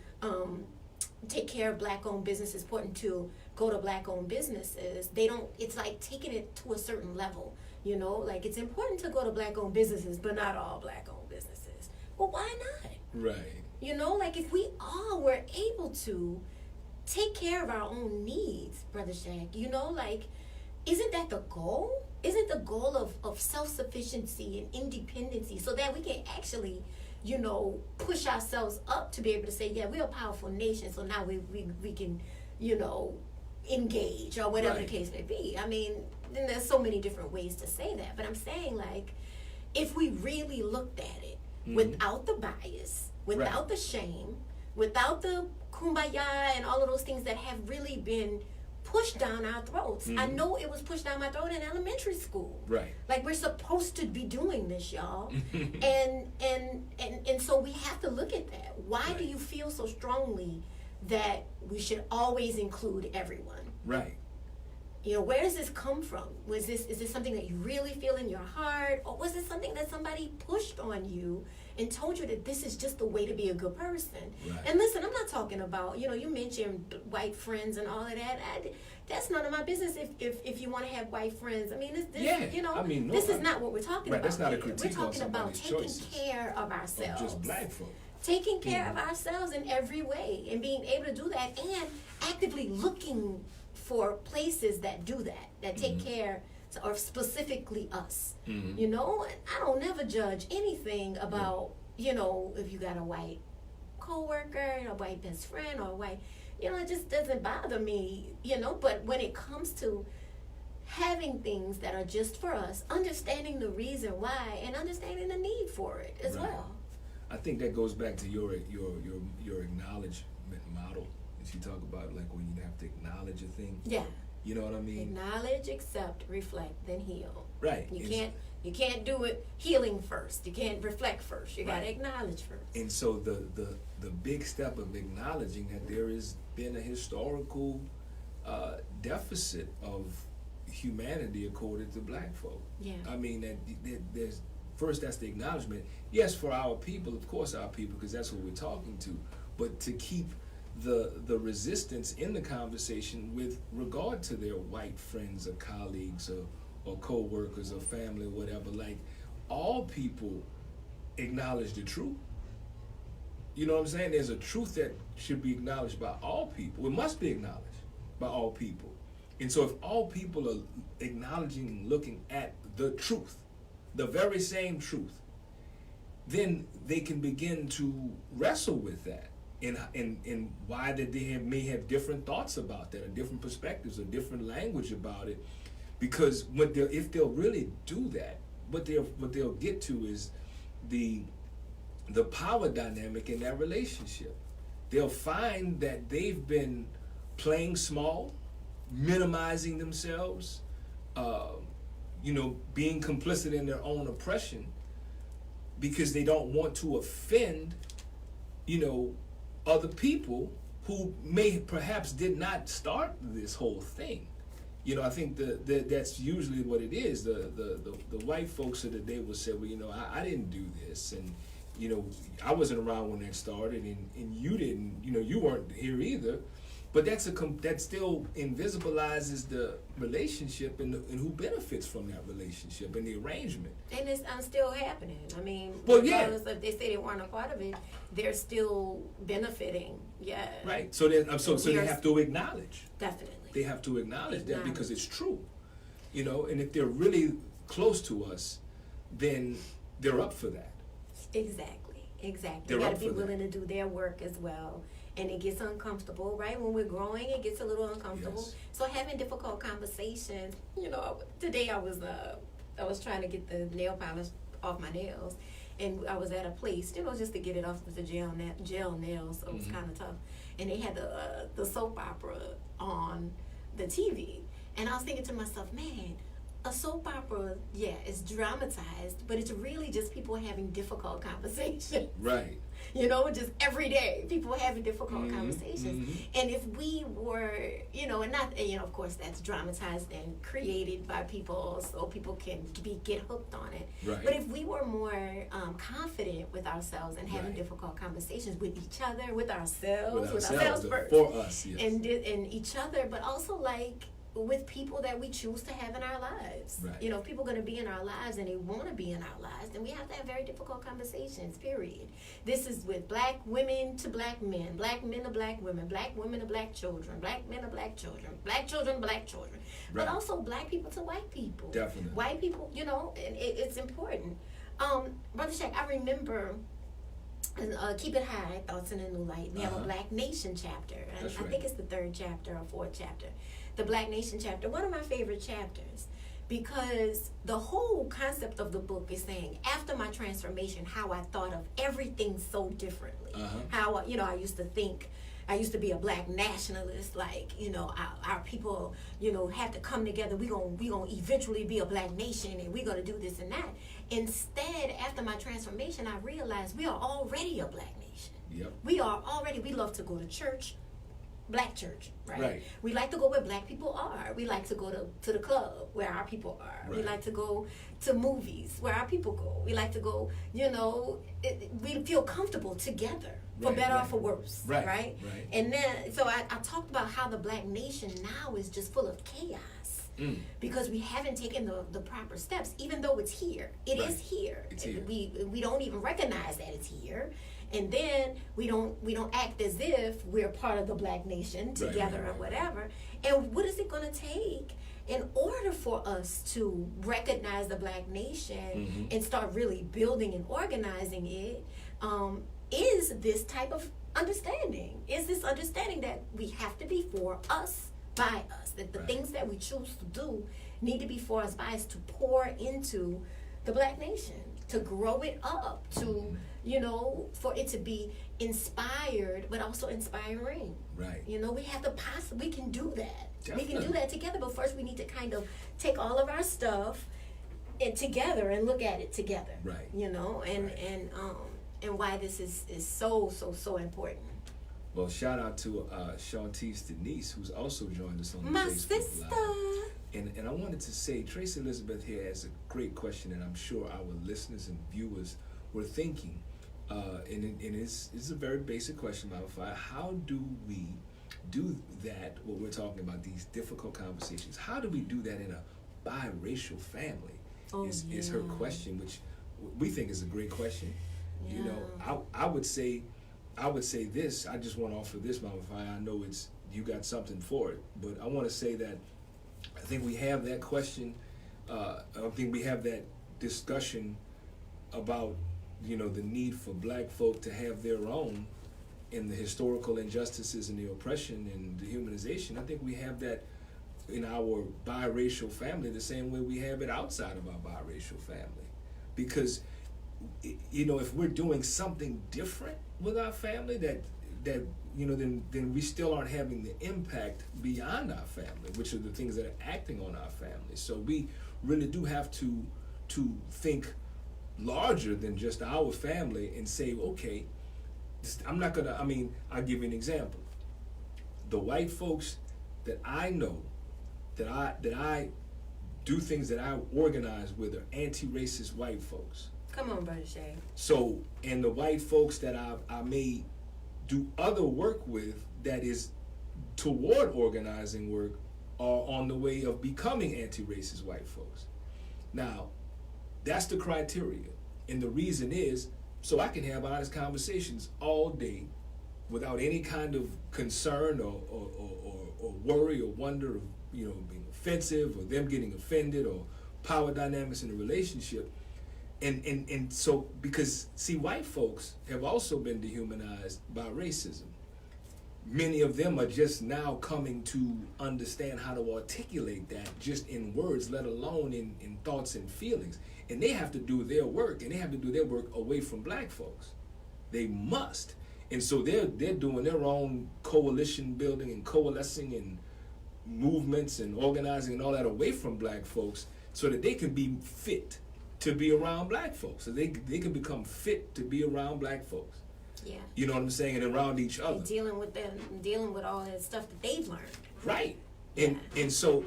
take care of black-owned businesses, important to go to black-owned businesses, they don't, it's like taking it to a certain level, you know, like it's important to go to black-owned businesses, but not all black-owned businesses. Well, why not? Right. You know, like if we all were able to take care of our own needs, Brother Shaq, you know, like, isn't that the goal? Isn't the goal of self-sufficiency and independency, so that we can actually, you know, push ourselves up to be able to say, yeah, we're a powerful nation, so now we can, you know, engage, or whatever the case may be. I mean, then there's so many different ways to say that, but I'm saying, like, if we really looked at it without the bias, without the shame, without the kumbaya and all of those things that have really been pushed down our throats. I know it was pushed down my throat in elementary school. Right. Like, we're supposed to be doing this, y'all. and so we have to look at that. Why do you feel so strongly that we should always include everyone? Right. You know, where does this come from? Is this something that you really feel in your heart? Or was it something that somebody pushed on you and told you that this is just the way to be a good person? Right. And listen, I'm not talking about, you know, you mentioned white friends and all of that. That's none of my business if you want to have white friends. I mean, you know, this is not what we're talking about. That's not a here. critique. We're talking about taking care of ourselves. Just black folk. Taking care of ourselves in every way, and being able to do that, and actively looking for places that do that take care of specifically us. You know, and I don't never judge anything about, you know, if you got a white coworker, a white best friend, or a white, you know, it just doesn't bother me, you know. But when it comes to having things that are just for us, understanding the reason why, and understanding the need for it as well. I think that goes back to your acknowledgement model that you talk about, like when you have to acknowledge a thing. Yeah. You know what I mean? Acknowledge, accept, reflect, then heal. Right. You can't do it healing first. You can't reflect first. You gotta acknowledge first. And so the big step of acknowledging that there has been a historical deficit of humanity according to black folk. Yeah. I mean, that there's first, that's the acknowledgement. Yes, for our people, of course, our people, because that's what we're talking to. But to keep the resistance in the conversation with regard to their white friends or colleagues or co-workers or family or whatever, like, all people acknowledge the truth. You know what I'm saying? There's a truth that should be acknowledged by all people. It must be acknowledged by all people. And so if all people are acknowledging and looking at the truth, the very same truth, then they can begin to wrestle with that and why that they may have different thoughts about that, or different perspectives, or different language about it. Because if they'll really do that, what they'll get to is the power dynamic in that relationship. They'll find that they've been playing small, minimizing themselves, being complicit in their own oppression, because they don't want to offend, other people who may perhaps did not start this whole thing. I think that's usually what it is. The white folks of the day will say, well, I didn't do this, and I wasn't around when that started, and you didn't, you weren't here either. But that still invisibilizes the relationship and who benefits from that relationship and the arrangement. And it's still happening. I mean, well, regardless if they say they weren't a part of it, they're still benefiting. Yeah. Right. So they have to acknowledge. Definitely. they have to acknowledge that Acknowledge. because it's true. You know, and if they're really close to us, then they're up for that. Exactly. They They're got up to be for that. willing to do their work as well. And it gets uncomfortable, right? When we're growing, it gets a little uncomfortable. Yes. So having difficult conversations, you know, today I was trying to get the nail polish off my nails, and I was at a place, you know, just to get it off with the gel nails, so it was kind of tough. And they had the soap opera on the TV, and I was thinking to myself, man, a soap opera, yeah, it's dramatized, but it's really just people having difficult conversations. Right. You know, just every day, people having difficult conversations. And if we were, you know, and not, you know, of course, that's dramatized and created by people so people can get hooked on it. Right. But if we were more confident with ourselves and having Right. difficult conversations with each other, with ourselves first, for us, yes. and each other, but also like with people that we choose to have in our lives. Right. You know, if people are going to be in our lives and they want to be in our lives, then we have to have very difficult conversations, period. This is with black women to black men to black women to black children, black men to black children, black children to black children. Right. But also black people to white people. Definitely. White people, you know, and it's important. Brother Shaq, I remember Keep It High, Thoughts in a New Light. We have a Black Nation chapter. And That's I right. think it's the 3rd chapter or 4th chapter. The Black Nation chapter, one of my favorite chapters, because the whole concept of the book is saying, after my transformation, how I thought of everything so differently. How, you know, I used to be a black nationalist, like, you know, our people, you know, have to come together. We gonna eventually be a black nation, and we're gonna do this and that. Instead, after my transformation, I realized we are already a black nation. Yep. We love to go to church, black church, right? Right. We like to go where black people are. We like to go to the club where our people are. Right. We like to go to movies where our people go. We like to go, you know, we feel comfortable together, for Right, better or right. for worse, Right, right? right. And then, so I talked about how the black nation now is just full of chaos. Because we haven't taken the proper steps, even though it's here. It is here. It's here. We don't even recognize that it's here. And then we don't act as if we're part of the black nation together or whatever. And what is it going to take in order for us to recognize the black nation and start really building and organizing it? Is this type of understanding? Is this understanding that we have to be for us, by us, that the things that we choose to do need to be for us, by us, to pour into the black nation, to grow it up, to, you know, for it to be inspired, but also inspiring. Right. You know, we have the we can do that. We can Definitely. do that together, but first we need to kind of take all of our stuff and together and look at it together. Right. You know, and why this is so important. Well, shout out to Shantice Denise, who's also joined us on the My Facebook sister. Live. And I wanted to say, Tracy Elizabeth here has a great question, and I'm sure our listeners and viewers were thinking. And it's a very basic question, Mama Fiyah. How do we do that, what we're talking about, these difficult conversations? How do we do that in a biracial family? Is her question, which we think is a great question. You know, I would say this. I just want to offer this, Mama Fiyah. I know you got something for it, but I want to say that I think we have that question. I think we have that discussion about, you know, the need for black folk to have their own in the historical injustices and the oppression and the humanization. I think we have that in our biracial family the same way we have it outside of our biracial family. Because, you know, if we're doing something different with our family that you know, then we still aren't having the impact beyond our family, which are the things that are acting on our family. So we really do have to think larger than just our family and say, okay, I'm not gonna, I'll give you an example. The white folks that I know, that I do things that I organize with, are anti-racist white folks. Come on, Brother Shay. So, and the white folks that I may do other work with that is toward organizing work are on the way of becoming anti-racist white folks. Now, that's the criteria. And the reason is so I can have honest conversations all day without any kind of concern or or worry or wonder of, being offensive or them getting offended or power dynamics in the relationship. And so, because, see, white folks have also been dehumanized by racism. Many of them are just now coming to understand how to articulate that just in words, let alone in thoughts and feelings. And they have to do their work, and they have to do their work away from black folks. They must. And so they're doing their own coalition building and coalescing and movements and organizing and all that away from black folks so that they can be fit to be around black folks. So they can become fit to be around black folks. Yeah. You know what I'm saying? And around each other. Dealing with all that stuff that they've learned. Right. And so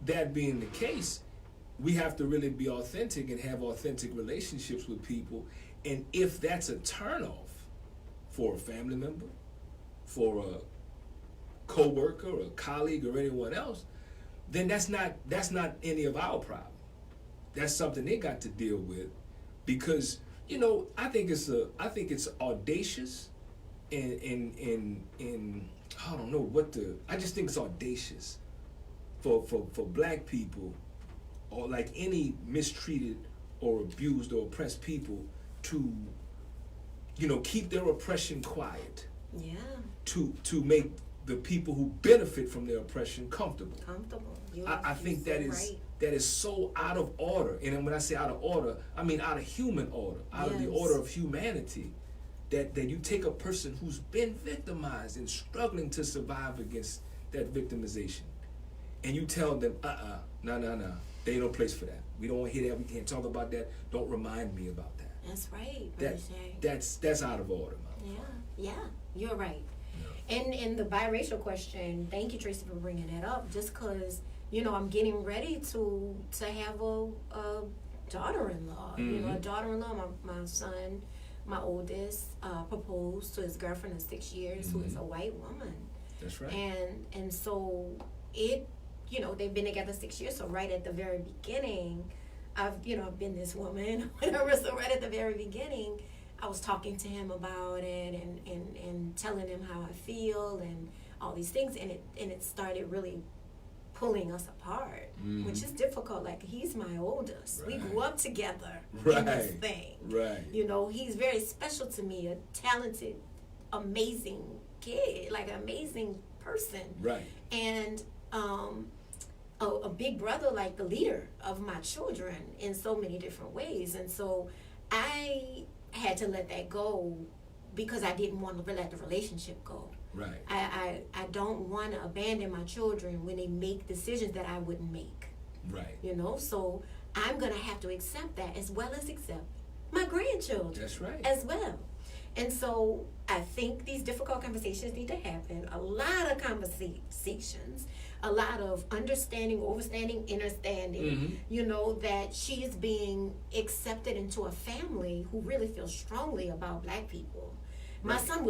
that being the case, we have to really be authentic and have authentic relationships with people. And if that's a turnoff for a family member, for a co-worker, or a colleague, or anyone else, then that's not any of our problem. That's something they got to deal with, because I think it's audacious, and I don't know I just think it's audacious for black people, or like any mistreated or abused or oppressed people, to keep their oppression quiet. Yeah. To make the people who benefit from their oppression comfortable. I think that is so out of order. And when I say out of order, I mean out of human order, out of the order of humanity, that you take a person who's been victimized and struggling to survive against that victimization, and you tell them, no, there ain't no place for that. We don't want to hear that. We can't talk about that. Don't remind me about that. That's right. That's out of order, Mama. Yeah, you're right. And the biracial question, thank you, Tracy, for bringing that up, just because, I'm getting ready to have a daughter-in-law. Mm-hmm. A daughter-in-law, my son, my oldest, proposed to his girlfriend of 6 years, Mm-hmm. who is a white woman. That's right. And so they've been together 6 years, so right at the very beginning, I've been this woman, whatever, so right at the very beginning, I was talking to him about it and telling him how I feel and all these things, and it started really pulling us apart, Mm-hmm. which is difficult. Like, he's my oldest. Right. We grew up together Right. in this thing. Right. He's very special to me, a talented, amazing kid, like an amazing person. Right. And a big brother, like the leader of my children in so many different ways. And so I had to let that go because I didn't want to let the relationship go. Right. I don't want to abandon my children when they make decisions that I wouldn't make. Right. So I'm going to have to accept that, as well as accept my grandchildren. That's right. As well. And so I think these difficult conversations need to happen. A lot of conversations, a lot of understanding, overstanding, understanding, Mm-hmm. that she is being accepted into a family who really feels strongly about black people. My son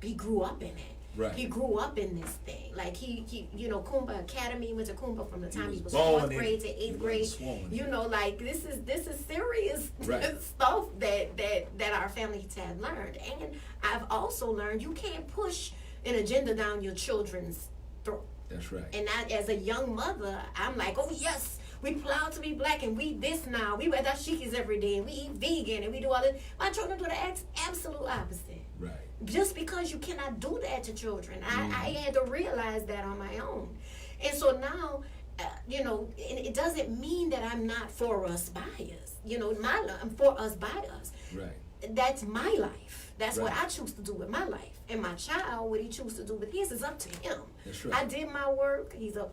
he grew up in it. Right. He grew up in this thing. Like he Kumba Academy, went to Kumba from the time he was born 4th grade to 8th grade. Like this is serious Right. stuff that our families have learned. And I've also learned you can't push an agenda down your children's throat. That's right. And as a young mother, I'm like, oh yes, we proud to be black and we this now. We wear dashikis every day and we eat vegan and we do all this. My children do the absolute opposite. Right. Just because you cannot do that to children. I had to realize that on my own. And so now, it doesn't mean that I'm not for us bias. I'm for us by us. Right. That's my life. That's Right. what I choose to do with my life. And my child, what he chooses to do with his is up to him. That's right. I did my work. He's an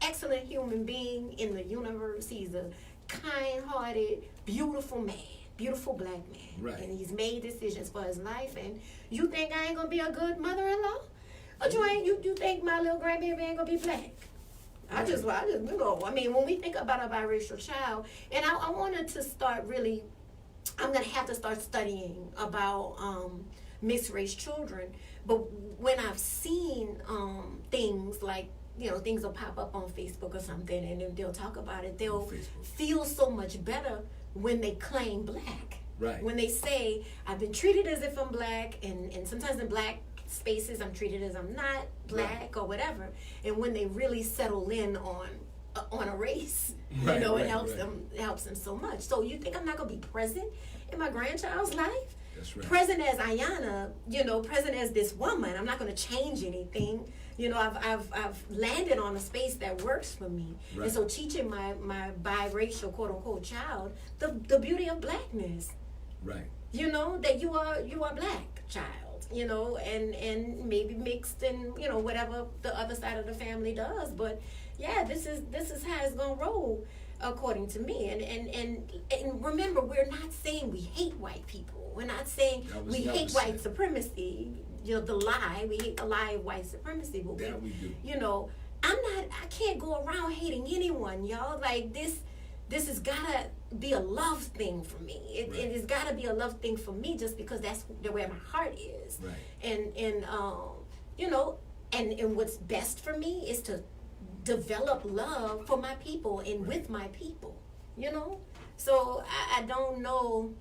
excellent human being in the universe. He's a kind-hearted, beautiful man. Beautiful black man. Right. And he's made decisions for his life. And you think I ain't gonna be a good mother-in-law? But you think my little grandbaby ain't gonna be black? I just when we think about a biracial child, and I wanted to start really, I'm gonna have to start studying about mixed race children. But when I've seen things like, things will pop up on Facebook or something, and then they'll talk about it, they'll feel so much better when they claim black. Right. When they say, I've been treated as if I'm black, and sometimes in black spaces I'm treated as I'm not black or whatever. And when they really settle in on a race, Right, it right, helps right. them. It helps them so much. So you think I'm not gonna be present in my grandchild's life? That's right. Present as Ayanna, present as this woman. I'm not gonna change anything. I've landed on a space that works for me. Right. And so teaching my biracial quote unquote child the beauty of blackness. Right. That you are black child, and maybe mixed in, whatever the other side of the family does. But yeah, this is how it's gonna roll according to me. And remember, we're not saying we hate white people. We're not saying we hate white supremacy. We hate the lie of white supremacy. But That we do. I can't go around hating anyone, y'all. Like this has gotta be a love thing for me. It has gotta be a love thing for me, just because that's where my heart is. Right. And what's best for me is to develop love for my people and with my people. So I don't know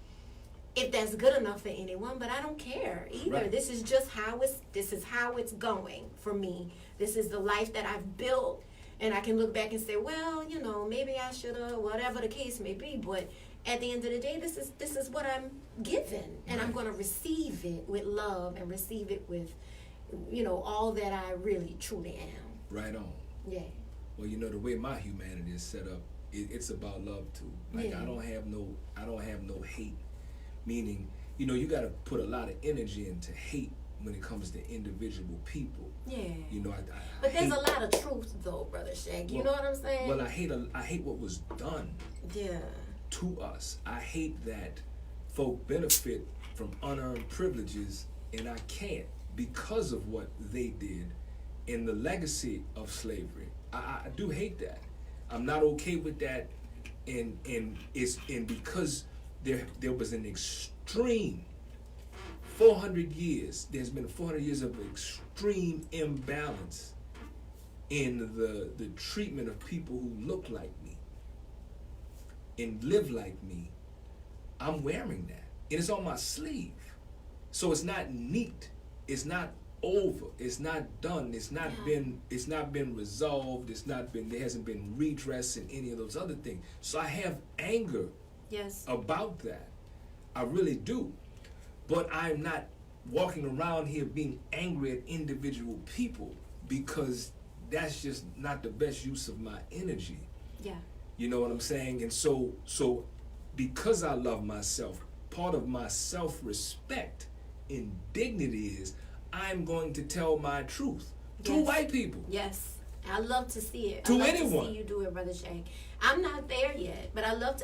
if that's good enough for anyone, but I don't care either. Right. This is just how it's going for me. This is the life that I've built. And I can look back and say, well, maybe I should have, whatever the case may be. But at the end of the day, this is what I'm given. And I'm going to receive it with love and receive it with, all that I really, truly am. Right on. Yeah. Well, the way my humanity is set up, it's about love too. Like, Yeah. I don't have no hate. Meaning, you got to put a lot of energy into hate when it comes to individual people. Yeah. But there's a lot of truth, though, Brother Shaq. You know what I'm saying? Well, I hate what was done Yeah. to us. I hate that folk benefit from unearned privileges, and I can't because of what they did in the legacy of slavery. I do hate that. I'm not okay with that, and because there was an extreme 400 years. There's been 400 years of extreme imbalance in the treatment of people who look like me and live like me. I'm wearing that, and it's on my sleeve. So it's not neat. It's not over. It's not done. It's not been resolved. There hasn't been redress and any of those other things. So I have anger about that. I really do. But I'm not walking around here being angry at individual people, because that's just not the best use of my energy. Yeah. You know what I'm saying? And so because I love myself, part of my self-respect and dignity is I'm going to tell my truth to white people. Yes. I love to see it. To I love anyone. to see you do it, Brother Shaq. I'm not there yet, but I love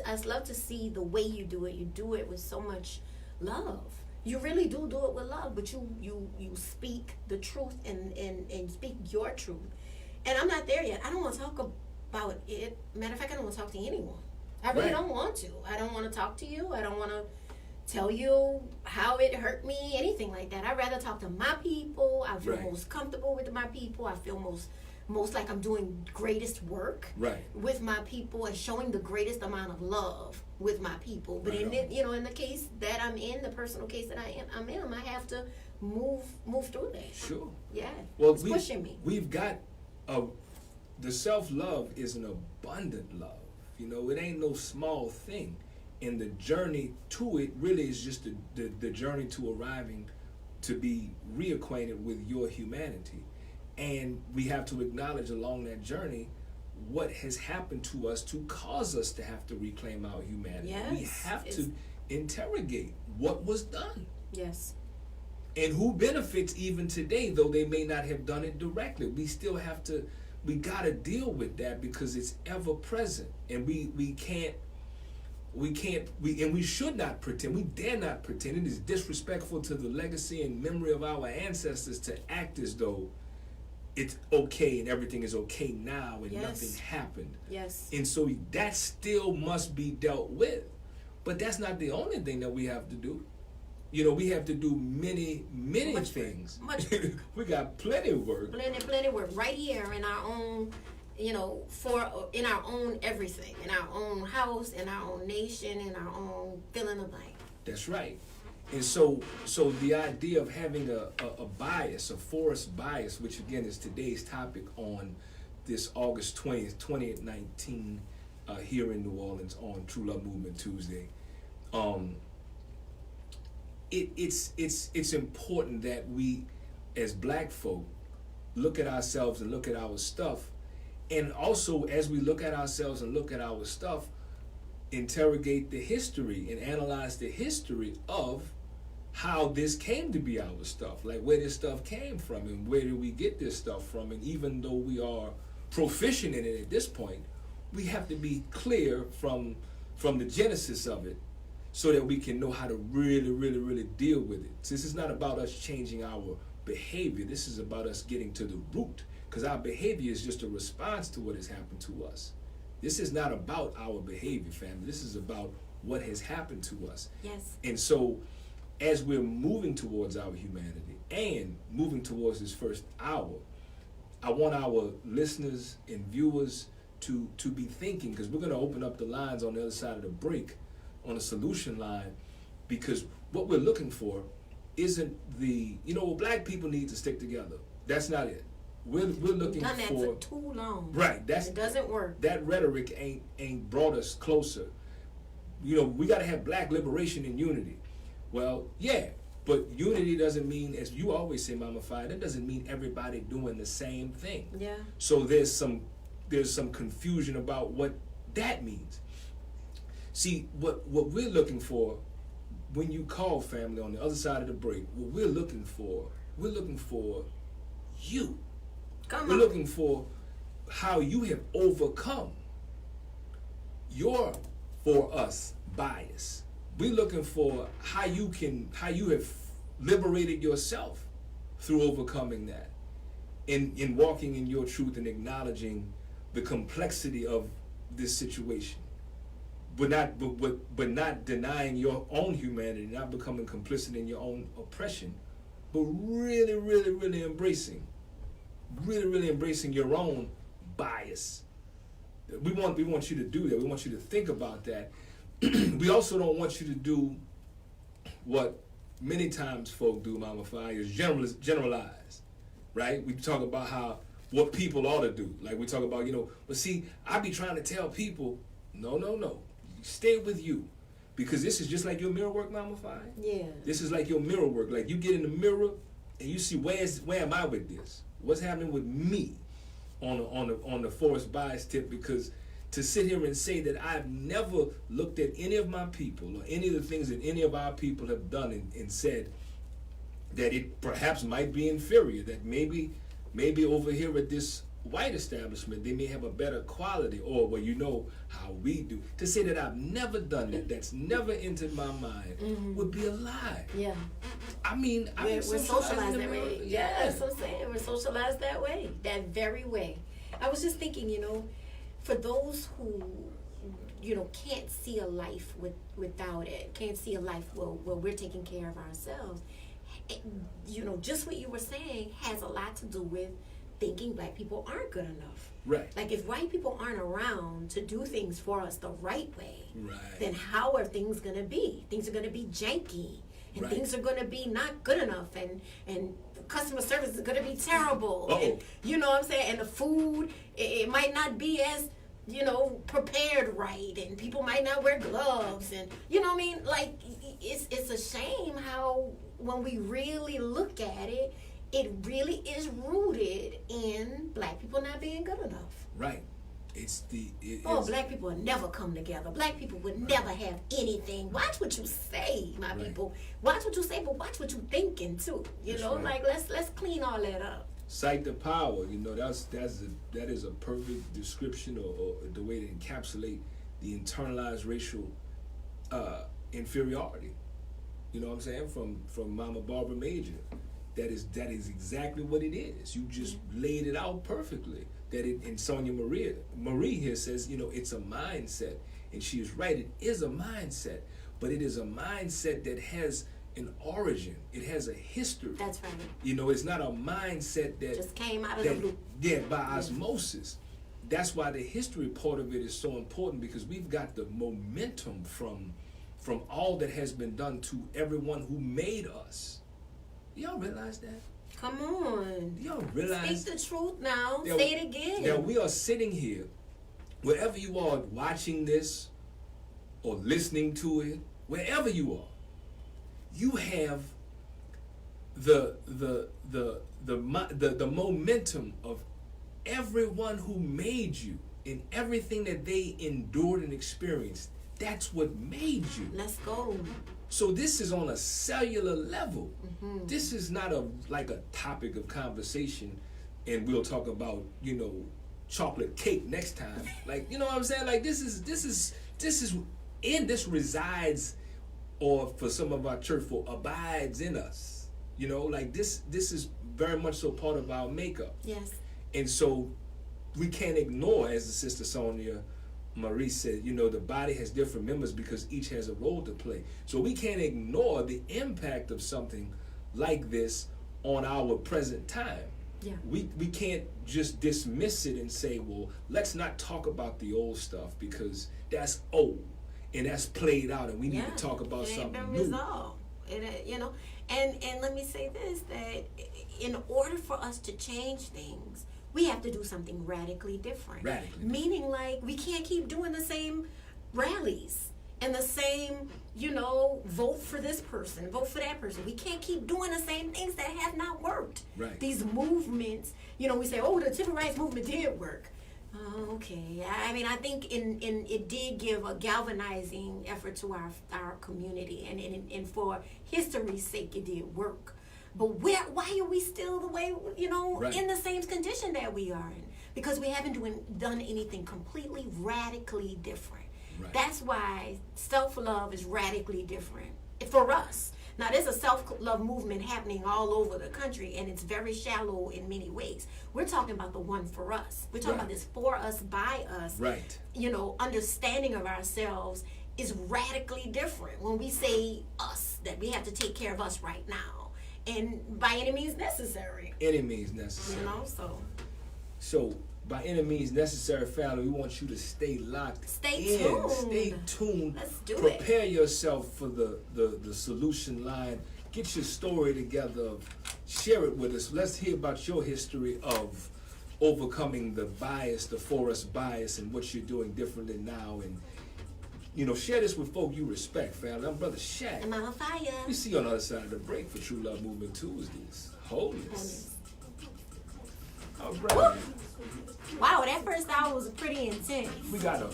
to see the way you do it. You do it with so much love. You really do it with love, but you speak the truth and speak your truth. And I'm not there yet. I don't want to talk about it. Matter of fact, I don't want to talk to anyone. I really don't want to. I don't want to talk to you. I don't want to tell you how it hurt me, anything like that. I'd rather talk to my people. I feel most comfortable with my people. I feel most like I'm doing greatest work with my people and showing the greatest amount of love with my people. But in the case that I'm in, the personal case that I'm in, I have to move through that. Sure. Yeah. Well, it's pushing me. We've got the self-love is an abundant love. It ain't no small thing. And the journey to it really is just the journey to arriving to be reacquainted with your humanity. And we have to acknowledge along that journey what has happened to us to cause us to have to reclaim our humanity. Yes, we have to interrogate what was done. Yes. And who benefits even today, though they may not have done it directly. We still have to, we gotta deal with that because it's ever present. And we should not pretend, we dare not pretend. It is disrespectful to the legacy and memory of our ancestors to act as though it's okay and everything is okay now and nothing happened. Yes. And so that still must be dealt with. But that's not the only thing that we have to do. We have to do many things. Much we got plenty of work. Plenty work right here in our own, in our own everything, in our own house, in our own nation, in our own fill in the blank. That's right. And so the idea of having a bias, a forced bias, which again is today's topic on this August 20th, 2019, here in New Orleans on True Love Movement Tuesday. It's important that we, as black folk, look at ourselves and look at our stuff, and also as we look at ourselves and look at our stuff, interrogate the history and analyze the history of how this came to be our stuff, like where this stuff came from and where did we get this stuff from. And even though we are proficient in it at this point, we have to be clear from the genesis of it so that we can know how to really deal with it. So this is not about us changing our behavior. This is about us getting to the root, because our behavior is just a response to what has happened to us. This is not about our behavior, family. This is about what has happened to us. Yes. And so as we're moving towards our humanity and moving towards this first hour, I want our listeners and viewers to be thinking, because we're going to open up the lines on the other side of the break on the solution line, because what we're looking for isn't black people need to stick together. That's not it. We're looking done that for too long. Right. It doesn't work. That rhetoric ain't brought us closer. We got to have black liberation and unity. Well, yeah, but unity doesn't mean, as you always say, Mama Fiyah, that doesn't mean everybody doing the same thing. Yeah. So there's some confusion about what that means. See, what we're looking for when you call, family, on the other side of the break, what we're looking for you. We're looking for how you have overcome your for us bias. We're looking for how you have liberated yourself through overcoming that, in walking in your truth and acknowledging the complexity of this situation, but not denying your own humanity, not becoming complicit in your own oppression, but really embracing your own bias. We want you to do that. We want you to think about that. We also don't want you to do what many times folk do, Mama Fiyah, is generalize, right? We talk about what people ought to do. Like we talk about, but see, I be trying to tell people, no. Stay with you. Because this is just like your mirror work, Mama Fiyah. Yeah. This is like your mirror work. Like you get in the mirror and you see where am I with this? What's happening with me on the forced bias tip? Because to sit here and say that I've never looked at any of my people or any of the things that any of our people have done and said that it perhaps might be inferior, that maybe over here at this white establishment they may have a better quality, or how we do. To say that I've never done that's never entered my mind would be a lie. Yeah. I mean, we're socialized that way. Yeah, that's what I'm saying. We're socialized that way, that very way. I was just thinking, for those who, can't see a life without it, can't see a life where we're taking care of ourselves, just what you were saying has a lot to do with thinking black people aren't good enough. Right. Like if white people aren't around to do things for us the right way, right, then how are things going to be? Things are going to be janky. And right, things are going to be not good enough. And customer service is going to be terrible. And, you know what I'm saying? And the food, it might not be as, prepared right. And people might not wear gloves. And, you know what I mean? Like, it's a shame how when we really look at it, it really is rooted in black people not being good enough. Right. Black people would never come together. Black people would never have anything. Watch what you say, my people. Watch what you say, but watch what you thinking too. Like let's clean all that up. Cite the power. That is a perfect description or the way to encapsulate the internalized racial inferiority. You know what I'm saying? From Mama Barbara Major. That is exactly what it is. You just laid it out perfectly. And Sonia Marie here says, it's a mindset. And she is right, it is a mindset. But it is a mindset that has an origin. It has a history. That's right. It's not a mindset that just came out of the blue. Yeah, by osmosis. That's why the history part of it is so important, because we've got the momentum from from all that has been done to everyone who made us. Y'all realize that? Come on. Y'all realize? Speak the truth now. that, Say it again. That we are sitting here, wherever you are watching this or listening to it, wherever you are, you have the momentum of everyone who made you and everything that they endured and experienced. That's what made you. Let's go. So this is on a cellular level. Mm-hmm. This is not like a topic of conversation, and we'll talk about, chocolate cake next time. Like, you know what I'm saying? Like this resides, or for some of our church folk, abides in us. Like this is very much so part of our makeup. Yes. And so we can't ignore, as the Sister Sonia Marie said, the body has different members because each has a role to play. So we can't ignore the impact of something like this on our present time. Yeah. We can't just dismiss it and say, well, let's not talk about the old stuff because that's old and that's played out, and we need to talk about something new. Resolved. And let me say this, that in order for us to change things, we have to do something radically different. Meaning, like, we can't keep doing the same rallies and the same, vote for this person, vote for that person. We can't keep doing the same things that have not worked. Right. These movements, we say, oh, the civil rights movement did work. Okay. I mean, I think it did give a galvanizing effort to our community, and for history's sake, it did work. But why are we still the way, in the same condition that we are in? Because we haven't done anything completely radically different. Right. That's why self-love is radically different for us. Now, there's a self-love movement happening all over the country, and it's very shallow in many ways. We're talking about the one for us. We're talking about this for us, by us. Right. Understanding of ourselves is radically different when we say us, that we have to take care of us right now. And by any means necessary. Any means necessary. So by any means necessary, family, we want you to stay locked. Stay tuned. Stay tuned. Let's do it. Prepare yourself for the solution line. Get your story together. Share it with us. Let's hear about your history of overcoming the bias, the for us bias, and what you're doing differently now. And share this with folk you respect, family. I'm Brother Shaq. And Mama Fiyah. We see you on the other side of the break for True Love Movement Tuesdays. Wholeness. All right. Woo. Wow, that first hour was pretty intense. We got a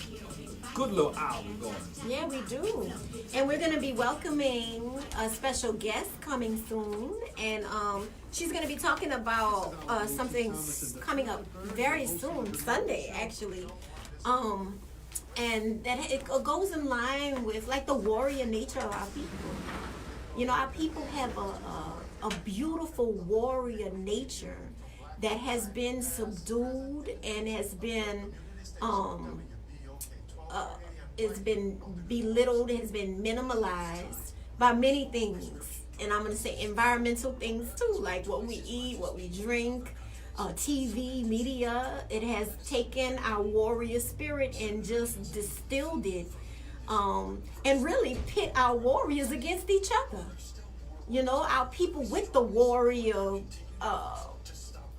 good little hour going. Yeah, we do. And we're going to be welcoming a special guest coming soon. And she's going to be talking about something coming up very soon, Sunday, actually. And that it goes in line with, like, the warrior nature of our people. Our people have a beautiful warrior nature that has been subdued and has been it's been belittled, has been minimalized by many things. And I'm going to say environmental things too, like what we eat, what we drink, TV, media. It has taken our warrior spirit and just distilled it, and really pit our warriors against each other. Our people with the warrior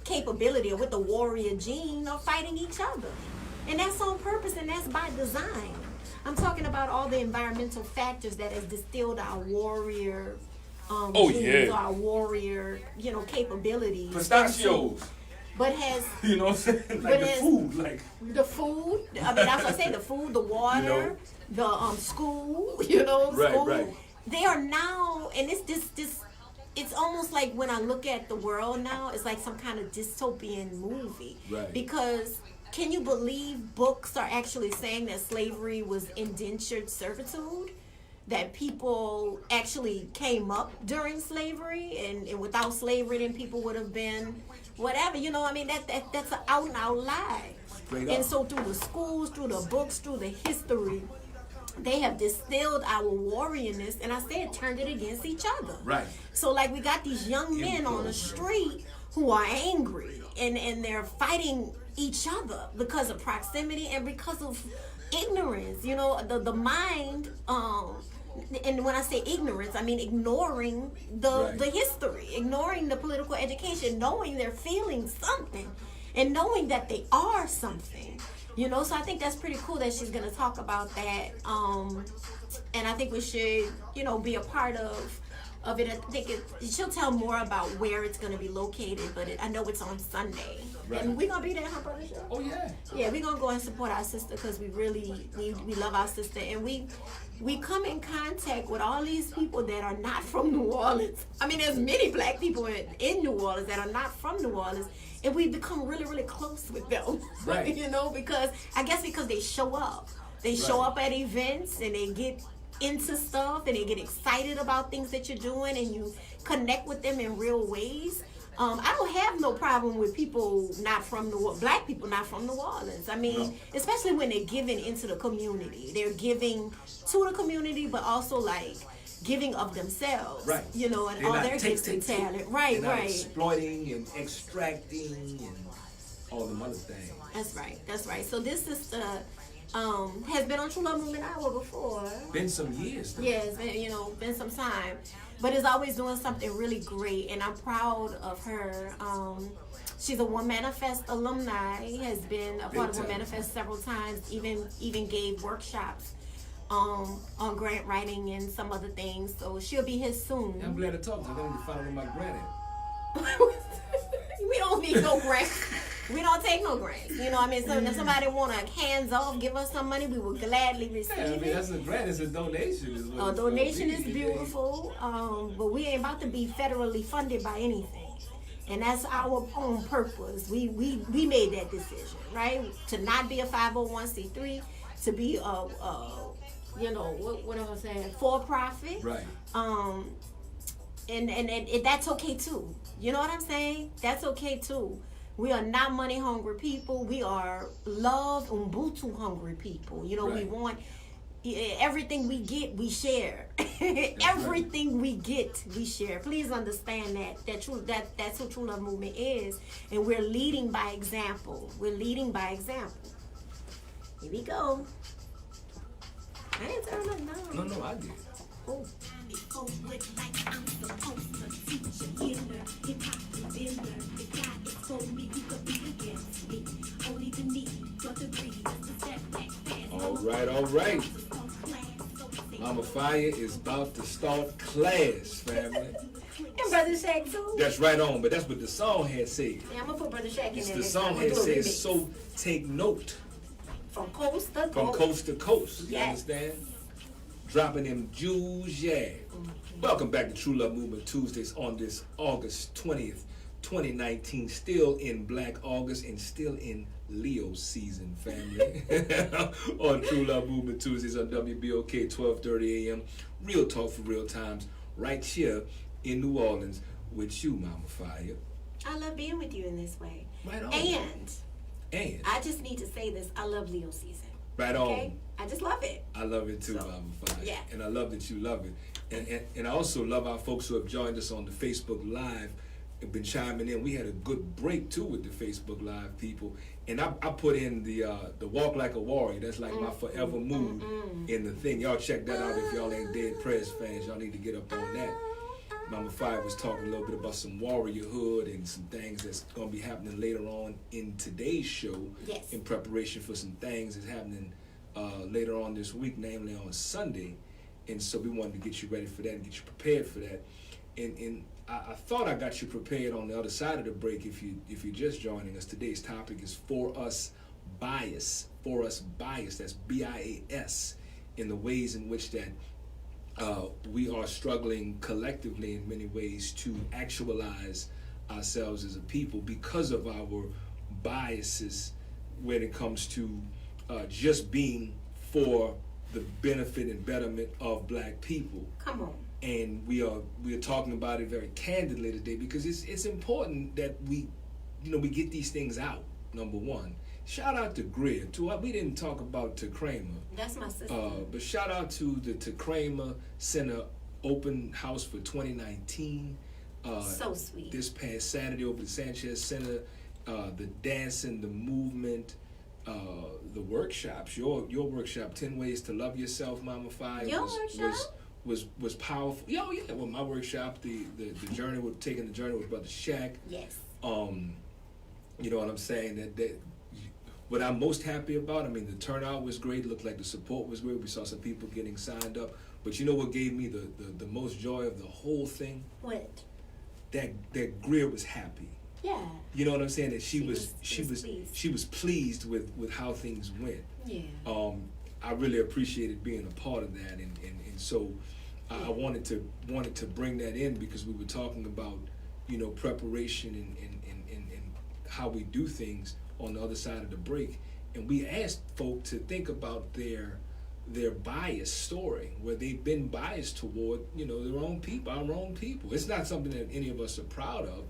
capability, or with the warrior gene, are fighting each other. And that's on purpose, and that's by design. I'm talking about all the environmental factors that has distilled our warrior genes, our warrior, capabilities. Pistachios. But has what I'm saying? Like the food. I mean, that's what I say. The food, the water, the school. School. Right. They are now, and it's this. It's almost like when I look at the world now, it's like some kind of dystopian movie. Right. Because can you believe books are actually saying that slavery was indentured servitude? That people actually came up during slavery, and without slavery, then people would have been whatever. That's an out and out lie. And so through the schools, through the books, through the history, they have distilled our warriorness, and I said turned it against each other. Right. So like we got these young men on the street who are angry, and they're fighting each other because of proximity and because of ignorance. The mind and when I say ignorance, I mean ignoring the history, ignoring the political education, knowing they're feeling something, and knowing that they are something. You know, so I think that's pretty cool that she's gonna talk about that. And I think we should, you know, be a part of it. I think she'll tell more about where it's gonna be located, but I know it's on Sunday. Right. And we're gonna be there, huh, Brother Show? Oh yeah. Yeah, we're gonna go and support our sister because we really we love our sister, and we come in contact with all these people that are not from New Orleans. I mean, there's many black people in New Orleans that are not from New Orleans, and we become really, really close with them. Right. You know, because they show up. They show up at events and they get into stuff and they get excited about things that you're doing, and you connect with them in real ways. I don't have no problem with people not from black people not from New Orleans. I mean, especially when they're giving into the community. They're giving to the community, but also like giving of themselves. Right. You know, and all their gifts and talent. Right, they're not right. exploiting and extracting and all the other things. That's right. That's right. So this sister has been on True Love Movement Hour before. Been some years. Though. Yeah, it's been, been some time. But is always doing something really great, and I'm proud of her. She's a One Manifest alumni, has been a part of One Manifest several times, even gave workshops on grant writing and some other things. So she'll be here soon. Yeah, I'm glad to talk to her. I need to find out where my grant We don't need no grants. We don't take no grants. You know what I mean? So if somebody want to hands off, give us some money, we will gladly receive it. I mean, that's a grant. It's a donation. A donation is beautiful, but we ain't about to be federally funded by anything. And that's our own purpose. We made that decision, right? To not be a 501c3, to be what am I saying? For profit. Right. And that's okay too. You know what I'm saying? That's okay too. We are not money hungry people. We are love Ubuntu hungry people. You know, we want everything we get, we share. Everything we get, we share. Please understand that's who True Love Movement is, and we're leading by example. We're leading by example. Here we go. I ain't turning nothing down. No, I did. Oh. All right. Mama Fiyah is about to start class, family. And Brother Shaq too. That's right on, but that's what the song had said. Yeah, I'm gonna put Brother Shaq in there. The song had said, so take note. From coast to coast. From coast to coast. You yes. understand? Dropping them jewels, yeah. Welcome back to True Love Movement Tuesdays on this August 20th, 2019. Still in Black August and still in Leo season, family. On True Love Movement Tuesdays on WBOK 12:30 a.m. Real talk for real times, right here in New Orleans with you, Mama Fiyah. I love being with you in this way. Right on. And I just need to say this. I love Leo season. Right okay? on. I just love it. I love it too, Mama Fiyah. Yeah. And I love that you love it. And I also love our folks who have joined us on the Facebook Live and been chiming in. We had a good break too with the Facebook Live people. And I put in the Walk Like a Warrior. That's like my forever mood in the thing. Y'all check that out if y'all ain't Dead Prez fans. Y'all need to get up on that. Mama Fiyah was talking a little bit about some warriorhood and some things that's going to be happening later on in today's show. Yes. In preparation for some things that's happening later on this week, namely on Sunday. And so we wanted to get you ready for that and get you prepared for that. And I thought I got you prepared on the other side of the break. If you're just joining us, today's topic is For Us Bias. For Us Bias. That's BIAS. In the ways in which that we are struggling collectively in many ways to actualize ourselves as a people because of our biases when it comes to just being for the benefit and betterment of black people. Come on. And we are talking about it very candidly today because it's important that we get these things out. Number one, shout out to Greer. We didn't talk about Kramer. That's my sister. But shout out to the Kramer Center open house for 2019. So sweet. This past Saturday over at Sanchez Center, the dancing, the movement, the workshops. Your workshop, 10 Ways to Love Yourself, Mama Fiyah, was powerful. Yeah, well, my workshop, the journey with taking the journey with Brother Shaq. Yes. You know what I'm saying? That what I'm most happy about, I mean, the turnout was great. It looked like the support was great. We saw some people getting signed up. But you know what gave me the most joy of the whole thing? What? That Greer was happy. Yeah. You know what I'm saying? That she was pleased with how things went. Yeah. I really appreciated being a part of that, and so I wanted to bring that in because we were talking about, you know, preparation and how we do things on the other side of the break, and we asked folk to think about their biased story, where they've been biased toward, you know, their own people, our own people. It's not something that any of us are proud of,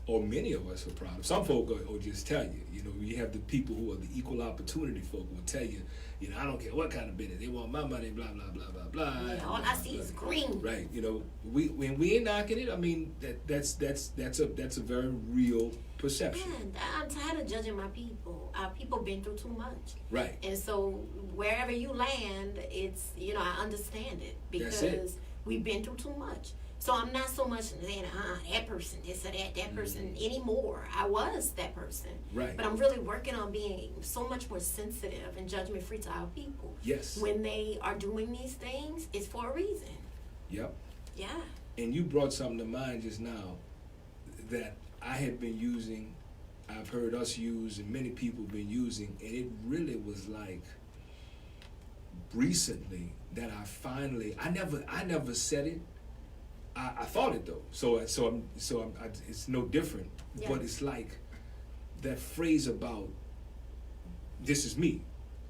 or many of us are proud of. Some folk will just tell you, you know, you have the people who are the equal opportunity folk will tell you, you know, I don't care what kind of business, they want my money, blah, blah, blah, blah, blah. Yeah, all I see is green. Right, you know, when we ain't knocking it, I mean, that's a very real perception. Yeah, I'm tired of judging my people. Our people been through too much. Right. And so wherever you land, it's, you know, I understand it because we've been through too much. So I'm not so much saying, that person, this or that person anymore. I was that person. Right. But I'm really working on being so much more sensitive and judgment free to our people. Yes. When they are doing these things, it's for a reason. Yep. Yeah. And you brought something to mind just now that I had been using, I've heard us use, and many people have been using, and it really was like recently that I never said it. I thought it though, so it's no different. Yeah. But it's like that phrase about this is me,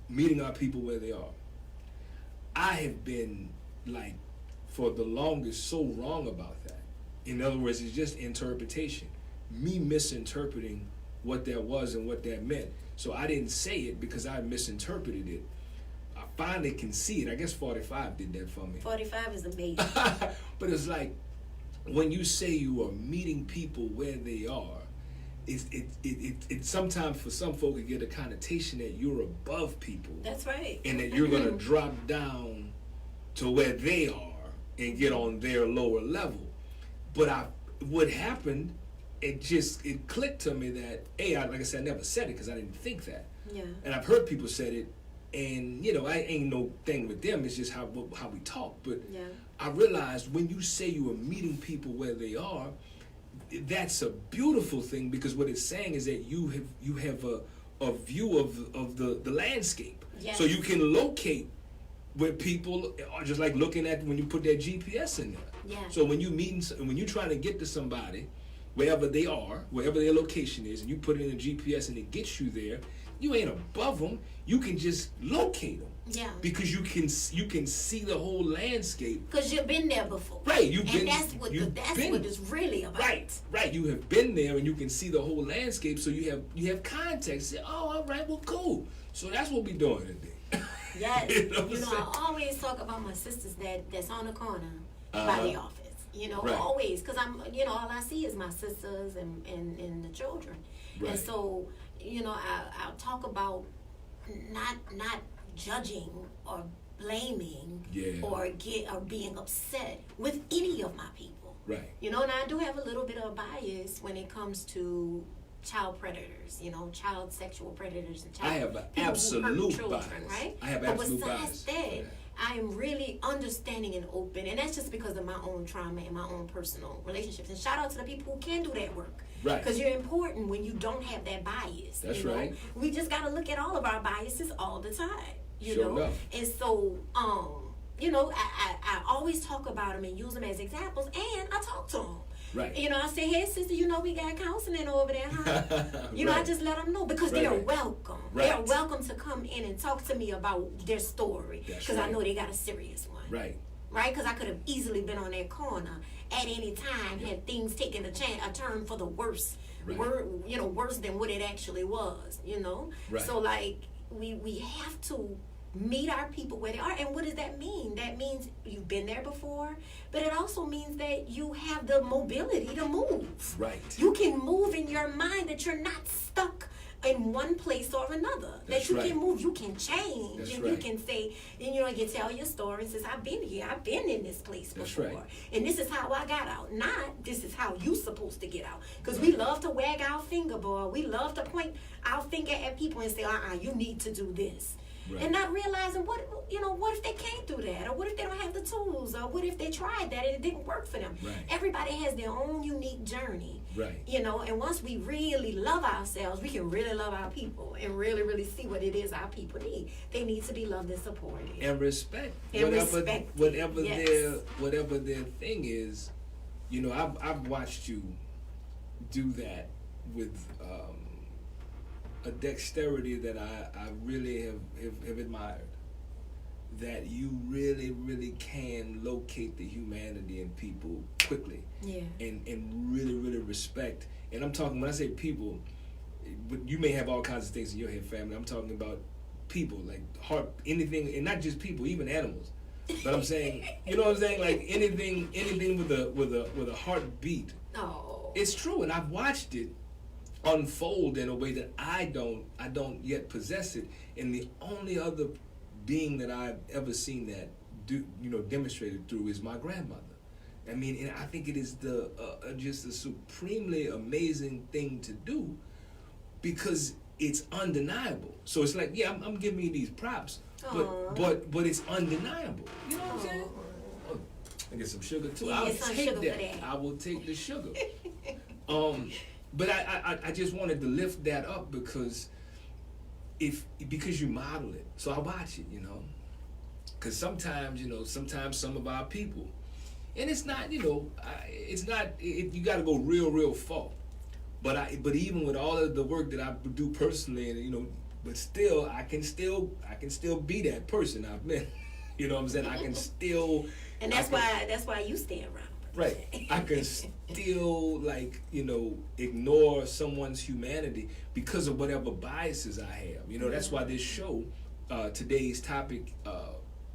meeting our people where they are. I have been like for the longest so wrong about that. In other words, it's just interpretation. Me misinterpreting what that was and what that meant. So I didn't say it because I misinterpreted it. I finally can see it. I guess 45 did that for me. 45 is amazing. But it's like when you say you are meeting people where they are, it sometimes for some folk it get a connotation that you're above people. That's right. And that you're gonna drop down to where they are and get on their lower level. But what happened, it clicked to me that like I said, I never said it because I didn't think that. Yeah. And I've heard people said it. And, you know, I ain't no thing with them. It's just how we talk. But Yeah. I realized when you say you are meeting people where they are, that's a beautiful thing because what it's saying is that you have a view of the landscape. Yes. So you can locate where people are, just like looking at when you put that GPS in there. Yeah. So when you're trying to get to somebody, wherever they are, wherever their location is, and you put it in a GPS and it gets you there, you ain't above them. You can just locate them. Yeah. Because you can see the whole landscape. Because you've been there before. Right. And that's what it's really about. Right. You have been there and you can see the whole landscape, so you have context. Say, oh, all right, well, cool. So that's what we're doing today. Yes. You know what I'm saying? I always talk about my sisters that's on the corner by the office. You know, Right. always. Because I'm, you know, all I see is my sisters and the children. Right. And so, you know, I'll talk about not judging or blaming or being upset with any of my people. Right. You know, and I do have a little bit of bias when it comes to child predators, you know, child sexual predators and child I have an people who absolute hurt children, bias. right? I have but absolute besides bias. that, Yeah. I am really understanding and open, and that's just because of my own trauma and my own personal relationships. And shout out to the people who can do that work. Right. Because you're important when you don't have that bias. That's you know? right. We just got to look at all of our biases all the time. You Sure know? enough. And so, you know, I always talk about them and use them as examples, and I talk to them. Right. You know, I say, hey, sister, you know, we got counseling over there, huh? You know, I Right. just let them know because Right, they're right. welcome. Right. They're welcome to come in and talk to me about their story That's because I right. know they got a serious one. Right. Right? Because I could have easily been on that corner at any time had things taken a turn for the worse. Right. Worse than what it actually was, you know? Right. So, like, we have to meet our people where they are. And what does that mean? That means you've been there before, but it also means that you have the mobility to move. Right. You can move in your mind, that you're not stuck in one place or another. That's that you right. can move, you can change, That's and right. you can say, and you can tell your story and says, I've been here, I've been in this place That's before, right. and this is how I got out. Not this is how you supposed to get out. Because we love to wag our finger, boy. We love to point our finger at people and say, you need to do this. Right. And not realizing what if they can't do that, or what if they don't have the tools, or what if they tried that and it didn't work for them. Right. Everybody has their own unique journey. Right. And once we really love ourselves, we can really love our people and really, really see what it is our people need. They need to be loved and supported. And respect. And whatever yes. whatever their thing is, I've watched you do that with a dexterity that I really have admired. That you really, really can locate the humanity in people quickly. Yeah. And really, really respect. And I'm talking, when I say people, you may have all kinds of things in your head, family. I'm talking about people, like heart, anything, and not just people, even animals. But I'm saying, you know what I'm saying? Like anything with a heartbeat. Oh. It's true, and I've watched it unfold in a way that I don't yet possess it. And the only other being that I've ever seen that demonstrated through is my grandmother. I mean, and I think it is just a supremely amazing thing to do, because it's undeniable. So it's like, yeah, I'm giving you these props, but it's undeniable. You know what I'm saying? Oh, I get some sugar too. Yeah, I'll some take sugar that. for that. I will take the sugar. But I just wanted to lift that up because you model it. So I watch it, because sometimes some of our people, and it's not, you got to go real far. But even with all of the work that I do personally, and but still, I can still be that person I've been. You know what I'm saying? I can still. And that's why you stay around. Right. I can still ignore someone's humanity because of whatever biases I have. That's why this show, today's topic,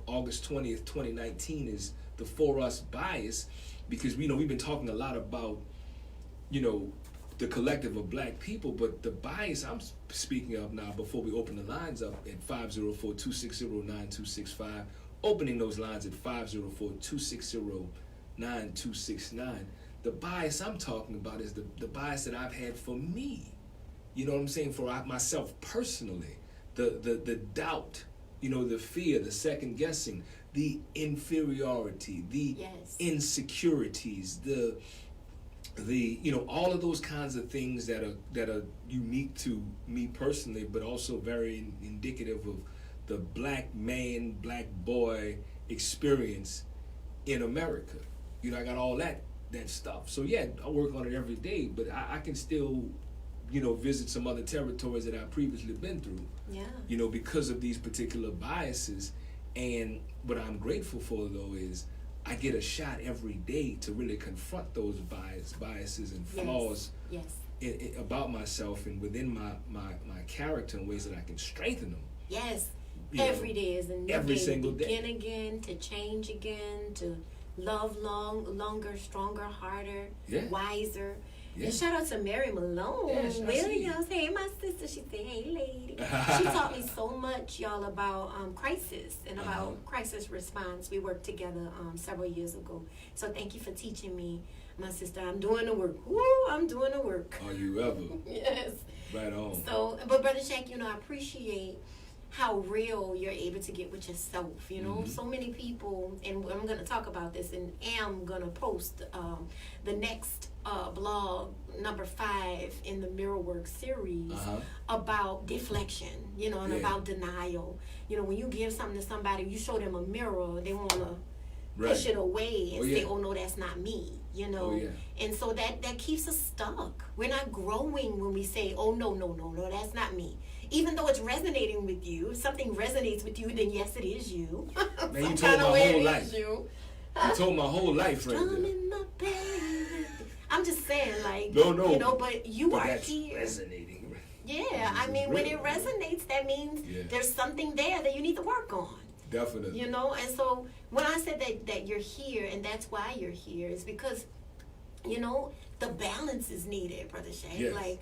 August 20th, 2019, is the For Us bias, because we've been talking a lot about the collective of black people, but the bias I'm speaking of now, before we open the lines up at 504-260-9265, opening those lines at 504-260-9269, the bias I'm talking about is the bias that I've had for me. You know what I'm saying? For myself personally, the doubt, the fear, the second guessing, the inferiority, the insecurities, the all of those kinds of things that are unique to me personally, but also very indicative of the black man, black boy experience in America. I got all that stuff. So yeah, I work on it every day, but I can still, visit some other territories that I've previously been through. Yeah. Because of these particular biases. And what I'm grateful for, though, is I get a shot every day to really confront those biases and flaws about myself and within my character in ways that I can strengthen them. Yes. Every day is a new every day. Single day. Begin again, to change again, to love longer, stronger, harder, wiser. Yeah. And shout out to Mary Malone Williams. Hey, my sister. She said, hey, lady. She taught me so much, y'all, about crisis and about crisis response. We worked together several years ago. So thank you for teaching me, my sister. I'm doing the work. Woo, I'm doing the work. Are you ever? Yes. Right on. So, but Brother Shaq, I appreciate how real you're able to get with yourself. So many people, and I'm going to talk about this, and am going to post the next blog, number 5 in the Mirrorwork series, about deflection, and about denial. When you give something to somebody, you show them a mirror, they want to push it away and say, oh no, that's not me. And so that keeps us stuck. We're not growing when we say, oh no, that's not me. Even though it's resonating with you, if something resonates with you, then yes, it is you. Man, you told my whole life. You told my whole life right there. I'm just saying, like, no, but you are that's here. Resonating. Yeah, I mean, when it resonates, that means there's something there that you need to work on. Definitely. And so when I said that you're here, and that's why you're here, is because, the balance is needed, Brother Shay. Yes. Like,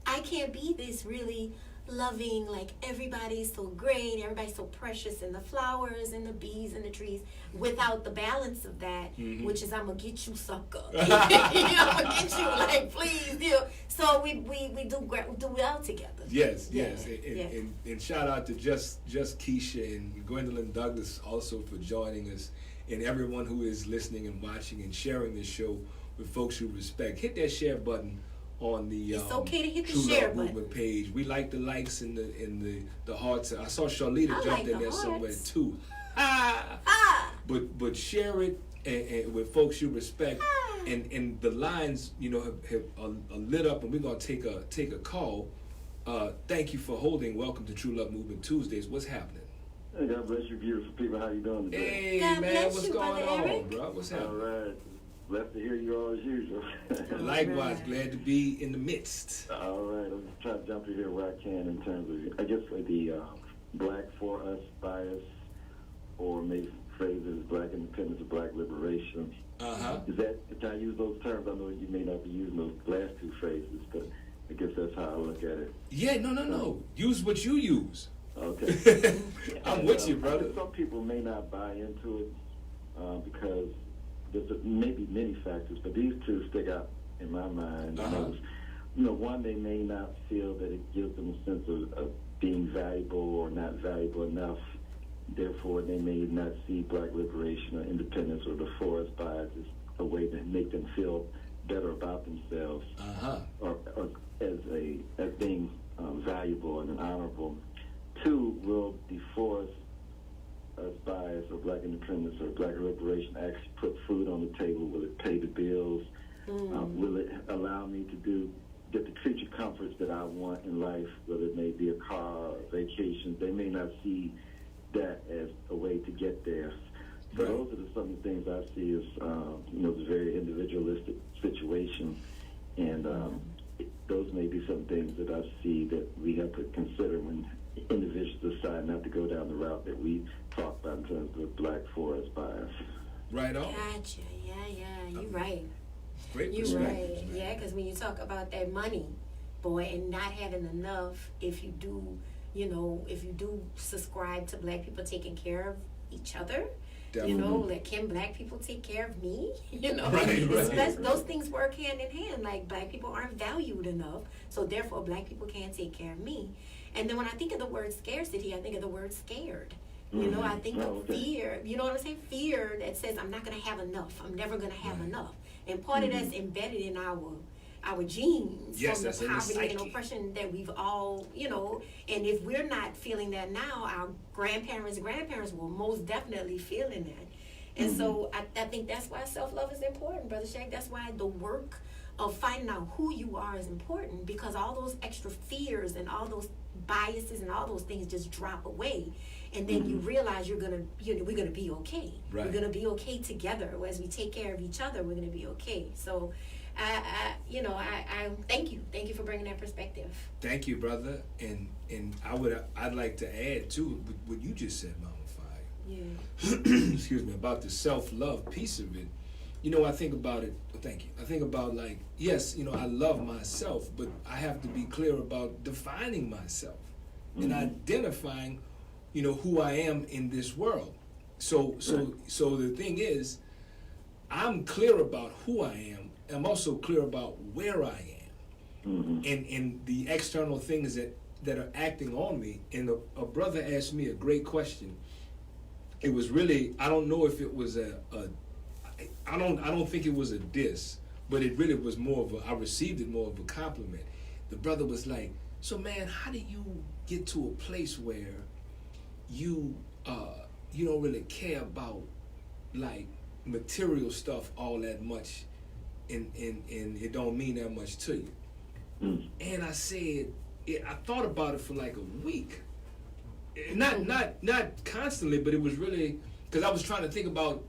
I can't be this really loving, like everybody's so great, everybody's so precious, and the flowers and the bees and the trees, without the balance of that, which is I'm gonna get you, sucker. I'm gonna get you, like, please, So we do well together. Yes. And shout out to just Keisha and Gwendolyn Douglas also for joining us, and everyone who is listening and watching and sharing this show with folks you respect. Hit that share button on the it's okay to hit the True share Love button. Movement page. We like the likes and the hearts. I saw Charlita jumped in there somewhere too. But share it and with folks you respect, and the lines have lit up, and we're gonna take a call. Thank you for holding. Welcome to True Love Movement Tuesdays. What's happening? Hey, God bless you, beautiful people. How you doing today? Hey, God man, bless what's you, going Brother on, Eric. bro? What's happening? All right. Blessed to hear you all as usual. Likewise, glad to be in the midst. All right. I'm just trying to jump in here where I can in terms of, I guess, the black for us bias, or maybe phrase it as black independence or black liberation. Is that, if I use those terms, I know you may not be using those last two phrases, but I guess that's how I look at it. Yeah, no. Use what you use. Okay. I'm with you, brother. Some people may not buy into it because there's maybe many factors, but these two stick out in my mind. One, they may not feel that it gives them a sense of being valuable or not valuable enough. Therefore, they may not see black liberation or independence or the forest bias as a way to make them feel better about themselves, or as being valuable and honorable. Two, will the forest bias or black independence or black liberation actually put food on the table? Will it pay the bills? Will it allow me to get the creature comforts that I want in life, whether it may be a car or vacations? They may not see that as a way to get there. So those are some of the things I see as, it's a very individualistic situation, and those may be some things that I see that we have to consider when individuals decide not to go down the route that we talk about in terms of the black forest bias. Right on. Gotcha. Yeah. You're right. Great You're right. perspective, man. Yeah, because when you talk about that money, boy, and not having enough, if you do subscribe to black people taking care of each other, like, can black people take care of me? Right. Those things work hand in hand. Like, black people aren't valued enough, so therefore black people can't take care of me. And then when I think of the word scarcity, I think of the word scared. I think of fear. You know what I'm saying? Fear that says I'm not going to have enough. I'm never going to have enough. And part of that's embedded in our genes from the poverty and oppression that we've all, and if we're not feeling that now, our grandparents were most definitely feeling that. And so I think that's why self-love is important, Brother Shaq. That's why the work of finding out who you are is important, because all those extra fears and all those biases and all those things just drop away, and then you realize we're gonna be okay. We're gonna be okay together as we take care of each other. We're gonna be okay. So, I thank you for bringing that perspective. Thank you, brother. And I'd like to add too what you just said, Mama Fiyah. Yeah. Excuse me, about the self-love piece of it. I think about it. Thank you. I think about, like, yes, I love myself, but I have to be clear about defining myself and identifying, who I am in this world. So the thing is, I'm clear about who I am. I'm also clear about where I am, and the external things that are acting on me. And a brother asked me a great question. It was really, I don't know if it was I don't think it was a diss, but it really was more of I received it more of a compliment. The brother was like, so man, how do you get to a place where you don't really care about, like, material stuff all that much, and it don't mean that much to you? And I said, I thought about it for like a week. Not constantly, but it was really, because I was trying to think about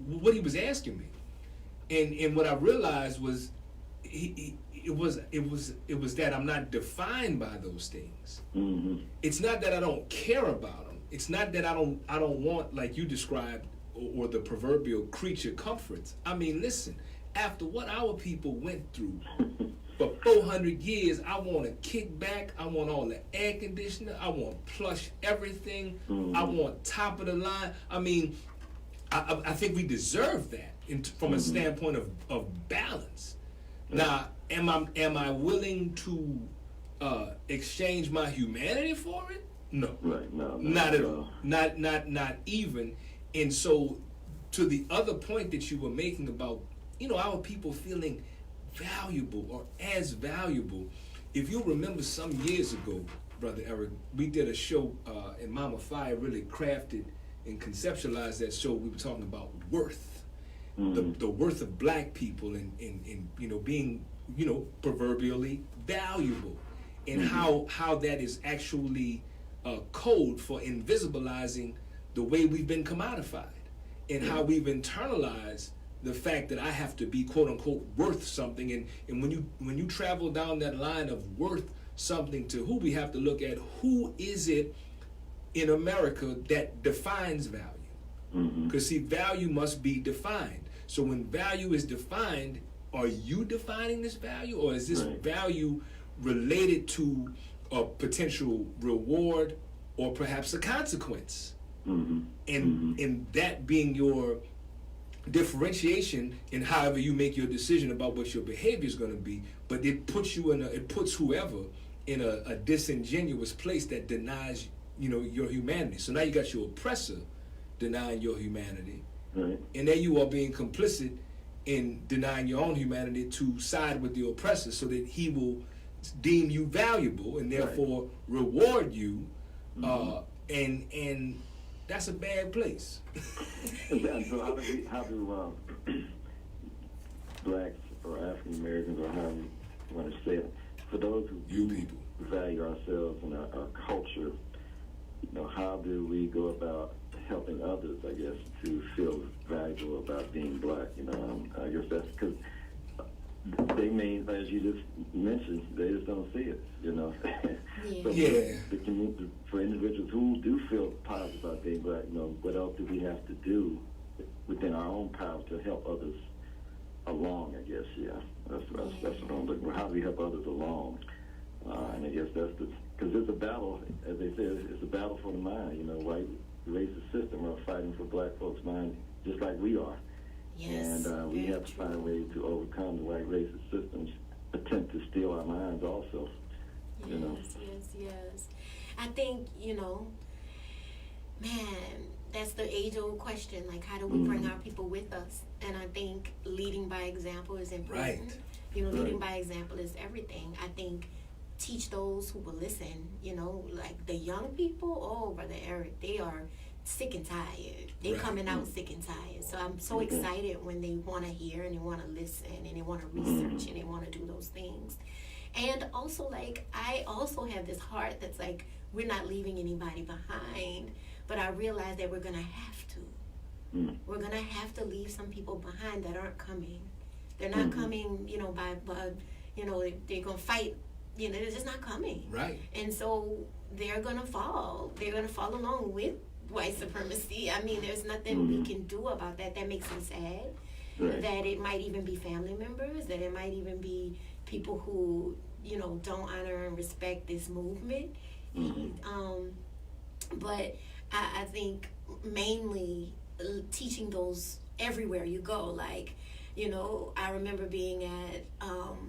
what he was asking me, and what I realized was it was that I'm not defined by those things. It's not that I don't care about them. It's not that I don't want, like you described, or the proverbial creature comforts. I mean, listen, after what our people went through for 400 years, I want a kickback. I want all the air conditioner. I want plush everything. I want top of the line. I mean, I think we deserve that from a standpoint of balance. Now, am I willing to exchange my humanity for it? No. Right. No. Not at all. Not even. And so, to the other point that you were making about, our people feeling valuable or as valuable. If you remember some years ago, Brother Eric, we did a show, and Mama Fiyah really crafted and conceptualized that show. We were talking about worth, the worth of black people, and being, proverbially valuable, and how that is actually a code for invisibilizing the way we've been commodified, and how we've internalized the fact that I have to be quote unquote worth something, and when you travel down that line of worth something to who, we have to look at who is it in America that defines value. Because see, value must be defined. So when value is defined, are you defining this value, or is this value related to a potential reward or perhaps a consequence? And that being your differentiation in however you make your decision about what your behavior is going to be, but it puts whoever in a disingenuous place that denies your humanity. So now you got your oppressor denying your humanity, and then you are being complicit in denying your own humanity to side with the oppressor, so that he will deem you valuable and therefore reward you, and that's a bad place. And so how do blacks or African Americans, or how you want to say it, for those who value ourselves and our culture, how do we go about helping others, I guess, to feel valuable about being black? I guess that's because they may, as you just mentioned, they just don't see it, So the community, for individuals who do feel positive about being black, what else do we have to do within our own power to help others along, I guess, That's what I'm looking for. How do we help others along? And I guess that's because it's a battle, as they say, it's a battle for the mind. White racist system are fighting for black folks' mind just like we are. Yes, and we have to find a way to overcome the white racist systems attempt to steal our minds also. Yes. I think, that's the age-old question, like, how do we bring our people with us? And I think leading by example is important. Leading by example is everything. I think teach those who will listen, like the young people, oh, Brother Eric, they are sick and tired. They're coming out sick and tired. So I'm so excited when they want to hear and they want to listen and they want to research and they want to do those things. And also, like, I also have this heart that's like, we're not leaving anybody behind, but I realize that we're going to have to. We're going to have to leave some people behind that aren't coming. They're not coming, by they're going to fight, they're just not coming. Right. And so they're going to fall. They're going to fall along with white supremacy. I mean, there's nothing we can do about that. That makes me sad. That it might even be family members, that it might even be people who, don't honor and respect this movement. But I think mainly teaching those everywhere you go. Like, I remember being at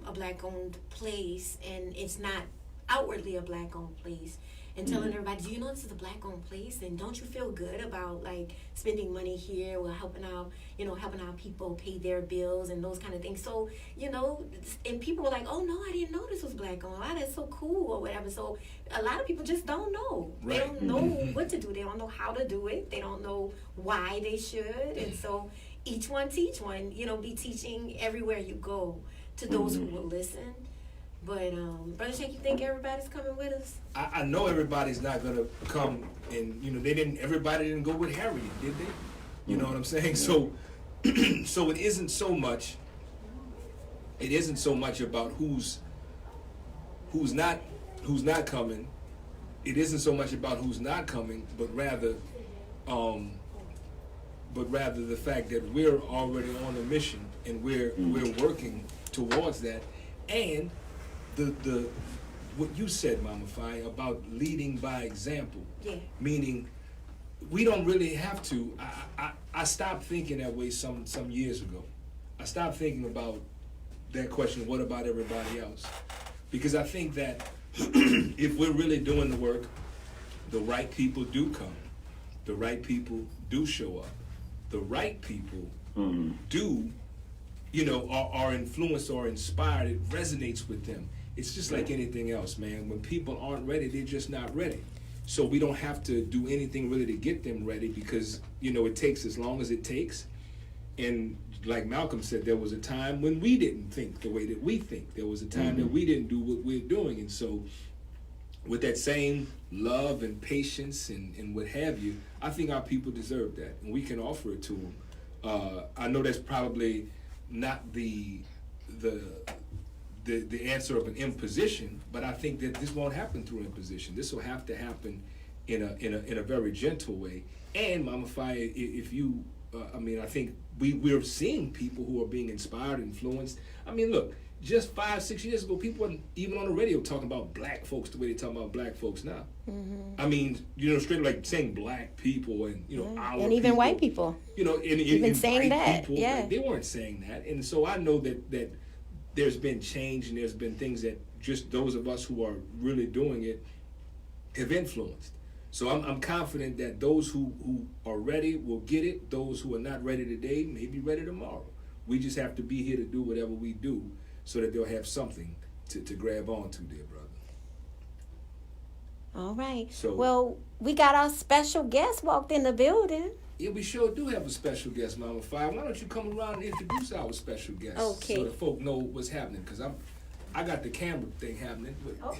a black-owned place, and it's not outwardly a black-owned place, and telling everybody, do you know this is a black-owned place, and don't you feel good about, like, spending money here, we're helping out, helping our people pay their bills and those kind of things. So, and people were like, oh, no, I didn't know this was black-owned. Wow, that's so cool, or whatever. So a lot of people just don't know. They don't know what to do. They don't know how to do it. They don't know why they should. And so each one teach one, be teaching everywhere you go to those who will listen. But, Brother Shake, you think everybody's coming with us? I know everybody's not going to come, and, everybody didn't go with Harriet, did they? You know what I'm saying? So it isn't so much about who's not coming. It isn't so much about who's not coming, but rather the fact that we're already on a mission, and we're working towards that. And the what you said, Mama Fiyah, about leading by example, meaning we don't really have to. I stopped thinking that way some years ago. I stopped thinking about that question, what about everybody else? Because I think that if we're really doing the work, the right people do come. The right people do show up. The right people do, are influenced or inspired. It resonates with them. It's just like anything else, man. When people aren't ready, they're just not ready. So we don't have to do anything really to get them ready because, it takes as long as it takes. And like Malcolm said, there was a time when we didn't think the way that we think. There was a time that we didn't do what we're doing. And so with that same love and patience and what have you, I think our people deserve that. And we can offer it to them. I know that's probably not the answer of an imposition, but I think that this won't happen through imposition. This will have to happen in a very gentle way. And Mama Fiyah, if you, I think we're seeing people who are being inspired, influenced. I mean, look, just 5-6 years ago, people weren't even on the radio talking about black folks the way they talk about black folks now. I mean, straight like saying black people and our and even people, white people. Even saying that, people, like, they weren't saying that, and so I know that there's been change and there's been things that just those of us who are really doing it have influenced. So I'm confident that those who are ready will get it. Those who are not ready today may be ready tomorrow. We just have to be here to do whatever we do so that they'll have something to grab onto, dear brother. All right. So, well, we got our special guest walked in the building. Yeah, we sure do have a special guest, Mama Fiyah. Why don't you come around and introduce our special guest Okay. so the folk know what's happening? Because I got the camera thing happening. Okay, all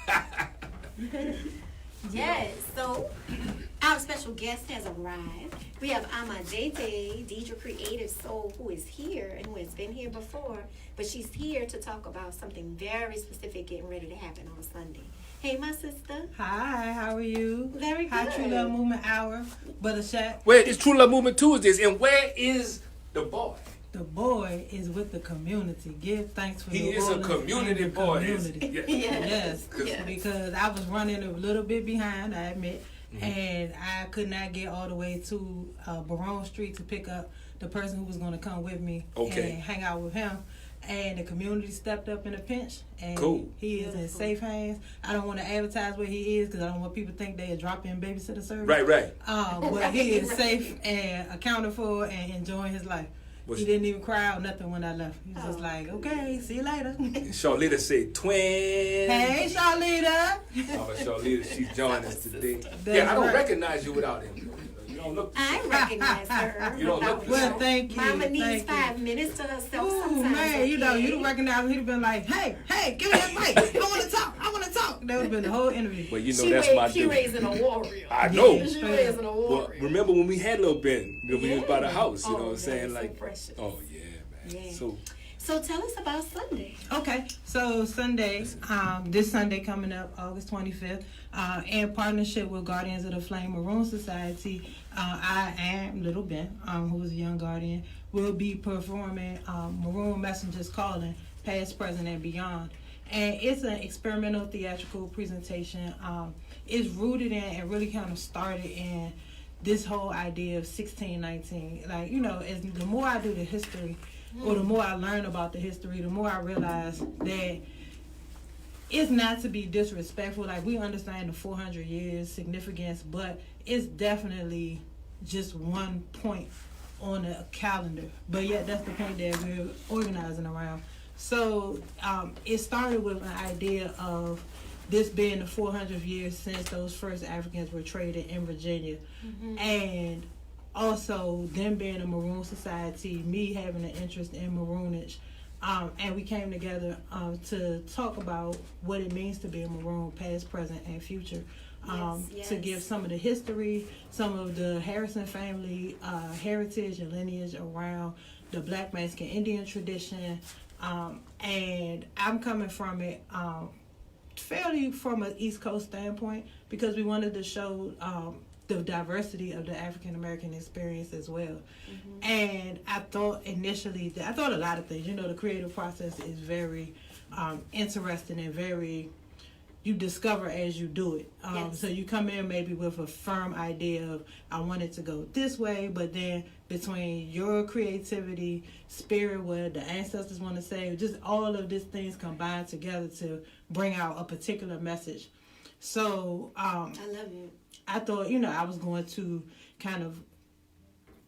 right. Yes, so our special guest has arrived. We have Ama Dede, Deidre Creative Soul, who is here and who has been here before, but she's here to talk about something very specific getting ready to happen on Sunday. Hey, my sister. Hi, how are you? Very good. Hi, True Love Movement Hour, Butter Shack. Where is True Love Movement Tuesdays, and where is the boy? The boy is with the community. Give thanks for the He is a community boy. Community. Yes, because I was running a little bit behind, I admit, and I could not get all the way to Maroon Street to pick up the person who was going to come with me and hang out with him. And the community stepped up in a pinch, and he is in safe hands. I don't want to advertise where he is because I don't want people to think they are dropping babysitter service. Right. But he is safe and accounted for and enjoying his life. He didn't even cry or nothing when I left. He was just like, okay, see you later. Charlita said, twin. Hey, Charlita. Charlita, she's joining us today. I don't recognize you without him. You don't look. I recognize her. You don't look. Well, thank you. Mama needs 5 minutes to herself. Ooh, man, you don't recognize him. He'd have been like, hey, give me that mic. I want to talk. That would have been the whole interview. Well, that's my dude. She raising a warrior. I know. She raising a warrior. Well, remember when we had Lil Ben? We was by the house, you know what I'm saying? Like, so oh yeah, man. Yeah. So tell us about Sunday. Okay, so Sunday, this Sunday coming up, August 25th, in partnership with Guardians of the Flame Maroon Society, I am Little Ben, who is a young guardian, will be performing Maroon Messengers Calling, Past, Present, and Beyond. And it's an experimental theatrical presentation. It's rooted in and really kind of started in this whole idea of 1619. Like, as the more I do the history, or the more I learn about the history, the more I realize that it's not to be disrespectful. Like, we understand the 400 years significance, but it's definitely just one point on a calendar. But yet that's the point that we're organizing around. So it started with an idea of this being the 400th year since those first Africans were traded in Virginia. And also them being a Maroon Society, me having an interest in Maroonage. And we came together to talk about what it means to be a Maroon, past, present, and future. To give some of the history, some of the Harrison family heritage and lineage around the Black Mexican Indian tradition. And I'm coming from it fairly from an East Coast standpoint because we wanted to show the diversity of the African American experience as well. And I thought initially, I thought a lot of things. The creative process is very interesting and very, you discover as you do it. So you come in maybe with a firm idea of, I want it to go this way, but then between your creativity, spirit, what the ancestors want to say, just all of these things combined together to bring out a particular message. So I love it. I thought, I was going to kind of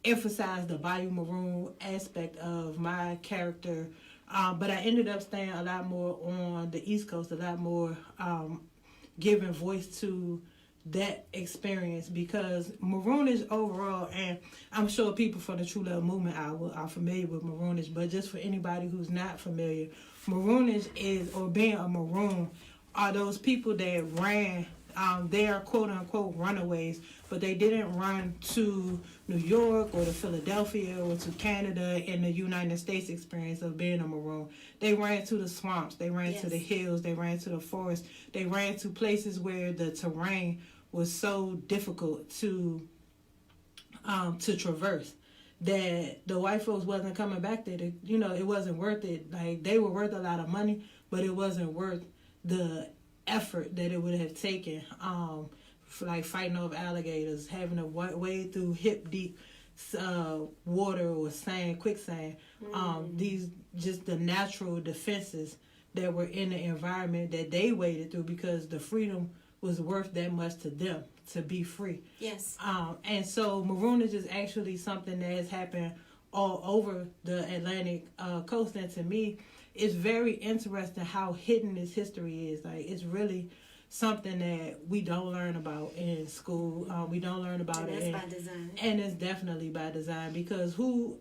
emphasize the Bayou Maroon aspect of my character, but I ended up staying a lot more on the East Coast, a lot more giving voice to that experience, because Maroonish overall, and I'm sure people from the True Love Movement are familiar with Maroonish, but just for anybody who's not familiar, Maroonish is, or being a Maroon, are those people that ran, they are quote-unquote runaways, but they didn't run to New York or to Philadelphia or to Canada in the United States experience of being a Maroon. They ran to the swamps, they ran to the hills, they ran to the forest, they ran to places where the terrain was so difficult to traverse that the white folks wasn't coming back there. It wasn't worth it. Like, they were worth a lot of money, but it wasn't worth the effort that it would have taken, for like fighting off alligators, having to wade through hip deep water or sand, quicksand. These just the natural defenses that were in the environment that they waded through, because the freedom was worth that much to them to be free. Yes. And so Maroonage is actually something that has happened all over the Atlantic coast, and to me, it's very interesting how hidden this history is. Like, it's really something that we don't learn about in school. We don't learn about it. That's by design. And it's definitely by design, because who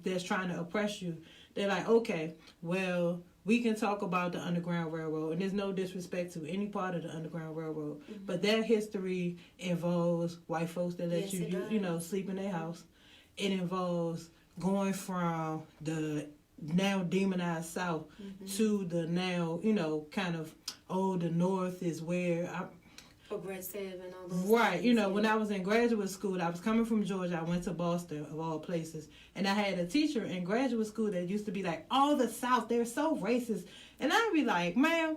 that's trying to oppress you, they're like, okay, well, we can talk about the Underground Railroad, and there's no disrespect to any part of the Underground Railroad, but that history involves white folks that let you sleep in their house. It involves going from the now demonized South to the now, kind of, the North is where progressive and all those right, things, when I was in graduate school, I was coming from Georgia, I went to Boston, of all places, and I had a teacher in graduate school that used to be like, oh, the South, they're so racist, and I'd be like, ma'am,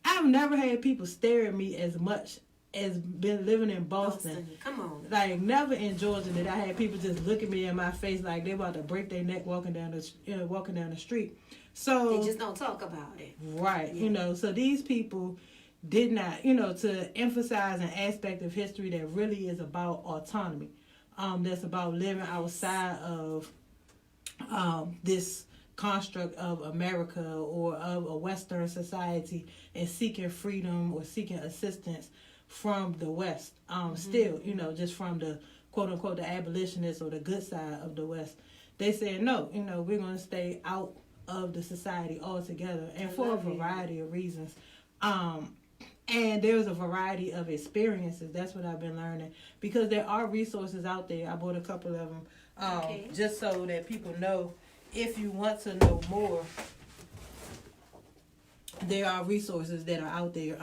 I've never had people stare at me as much as been living in Boston. Come on. Like, never in Georgia did I had people just look at me in my face like they about to break their neck walking down the street. So they just don't talk about it. Right. So these people did not, to emphasize an aspect of history that really is about autonomy. That's about living outside of this construct of America or of a Western society and seeking freedom or seeking assistance from the West. Still, just from the quote unquote the abolitionists or the good side of the West. They said, no, we're going to stay out of the society altogether, and for a variety of reasons. And there's a variety of experiences. That's what I've been learning, because there are resources out there. I bought a couple of them just so that people know, if you want to know more, there are resources that are out there.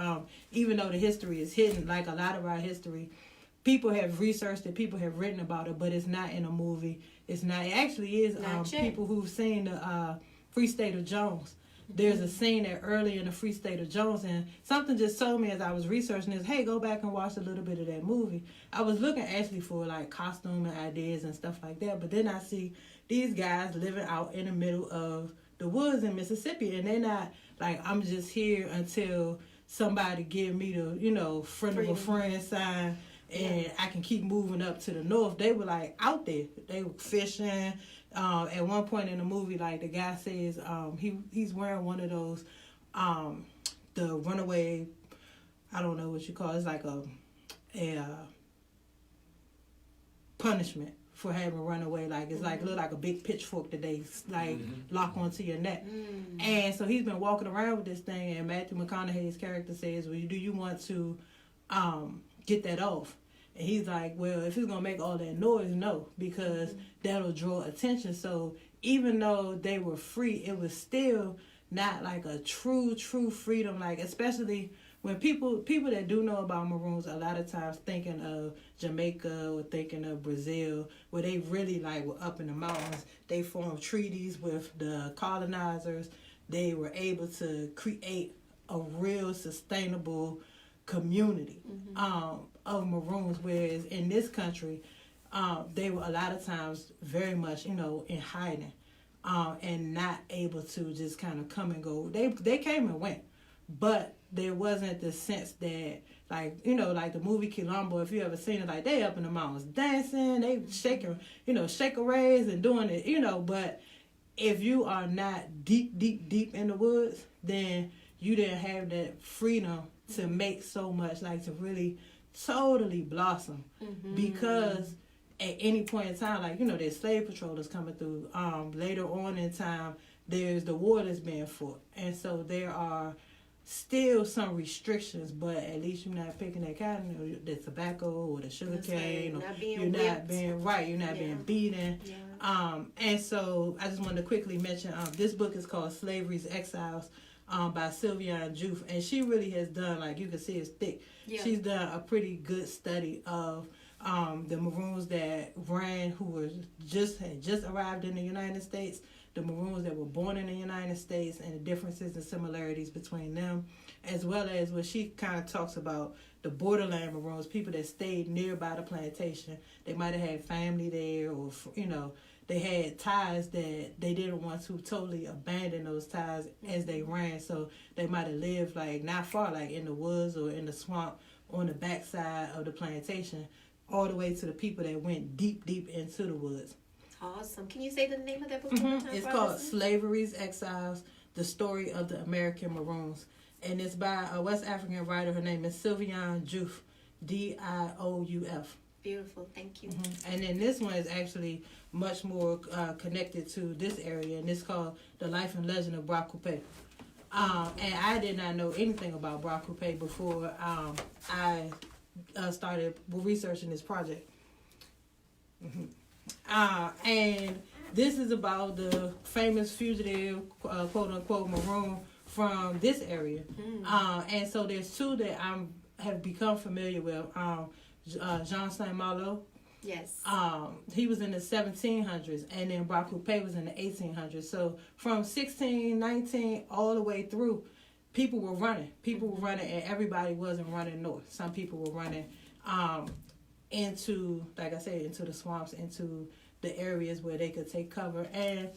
Even though the history is hidden, like a lot of our history, people have researched it, people have written about it, but it's not in a movie. It's not. It actually is people who've seen the Free State of Jones. There's a scene there early in the Free State of Jones, and something just told me as I was researching this, hey, go back and watch a little bit of that movie. I was looking actually for like costume and ideas and stuff like that, but then I see these guys living out in the middle of the woods in Mississippi, and they're not like, I'm just here until somebody give me the, friend of a friend sign, and I can keep moving up to the north. They were like out there. They were fishing. At one point in the movie, like the guy says, he's wearing one of those, the runaway, I don't know what you call it. It's like a punishment for having run away. Like, it's like look like a big pitchfork that they like lock onto your neck. And so he's been walking around with this thing, and Matthew McConaughey's character says, well, do you want to get that off? And he's like, well, if it's going to make all that noise, no, because that'll draw attention. So even though they were free, it was still not like a true freedom, like especially when people that do know about Maroons, a lot of times thinking of Jamaica or thinking of Brazil, where they really like were up in the mountains. They formed treaties with the colonizers. They were able to create a real sustainable community of Maroons, whereas in this country, they were a lot of times very much, in hiding and not able to just kind of come and go. They came and went, but there wasn't the sense that, like the movie Quilombo, if you ever seen it, like they up in the mountains dancing, they shaking, shake-a-rays and doing it, but if you are not deep in the woods, then you didn't have that freedom to make so much, like to really totally blossom. Because at any point in time, like, there's slave patrollers coming through. Later on in time, there's the war that's being fought. And so there are still some restrictions, but at least you're not picking that cotton or the tobacco or the sugar cane, or you're not being beaten. And so I just wanted to quickly mention this book is called Slavery's Exiles by Sylviane Diouf, and she really has done, like you can see it's thick. She's done a pretty good study of the Maroons that ran, who had just arrived in the United States, the Maroons that were born in the United States, and the differences and similarities between them, as well as what she kind of talks about the borderland Maroons, people that stayed nearby the plantation. They might have had family there, or they had ties that they didn't want to totally abandon those ties as they ran. So they might have lived like not far, like in the woods or in the swamp on the backside of the plantation, all the way to the people that went deep into the woods. Awesome. Can you say the name of that book one more time? It's called Slavery's Exiles, The Story of the American Maroons. And it's by a West African writer. Her name is Sylviane Diouf, Diouf. Beautiful. Thank you. And then this one is actually much more connected to this area, and it's called The Life and Legend of Bra Coupé. And I did not know anything about Bra Coupé before I started researching this project. And this is about the famous fugitive, quote unquote, Maroon from this area. And so there's two that I have become familiar with. Jean Saint-Malo. Yes. He was in the 1700s, and then Bra Coupé was in the 1800s. So from 1619 all the way through, people were running. And everybody wasn't running north. Some people were running into, like I said, into the swamps, into the areas where they could take cover. And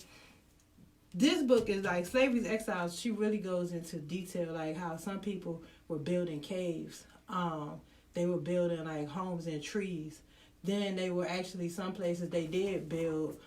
this book is like Slavery's Exiles. She really goes into detail, like how some people were building caves. They were building like homes in trees. Then they were actually, some places they did build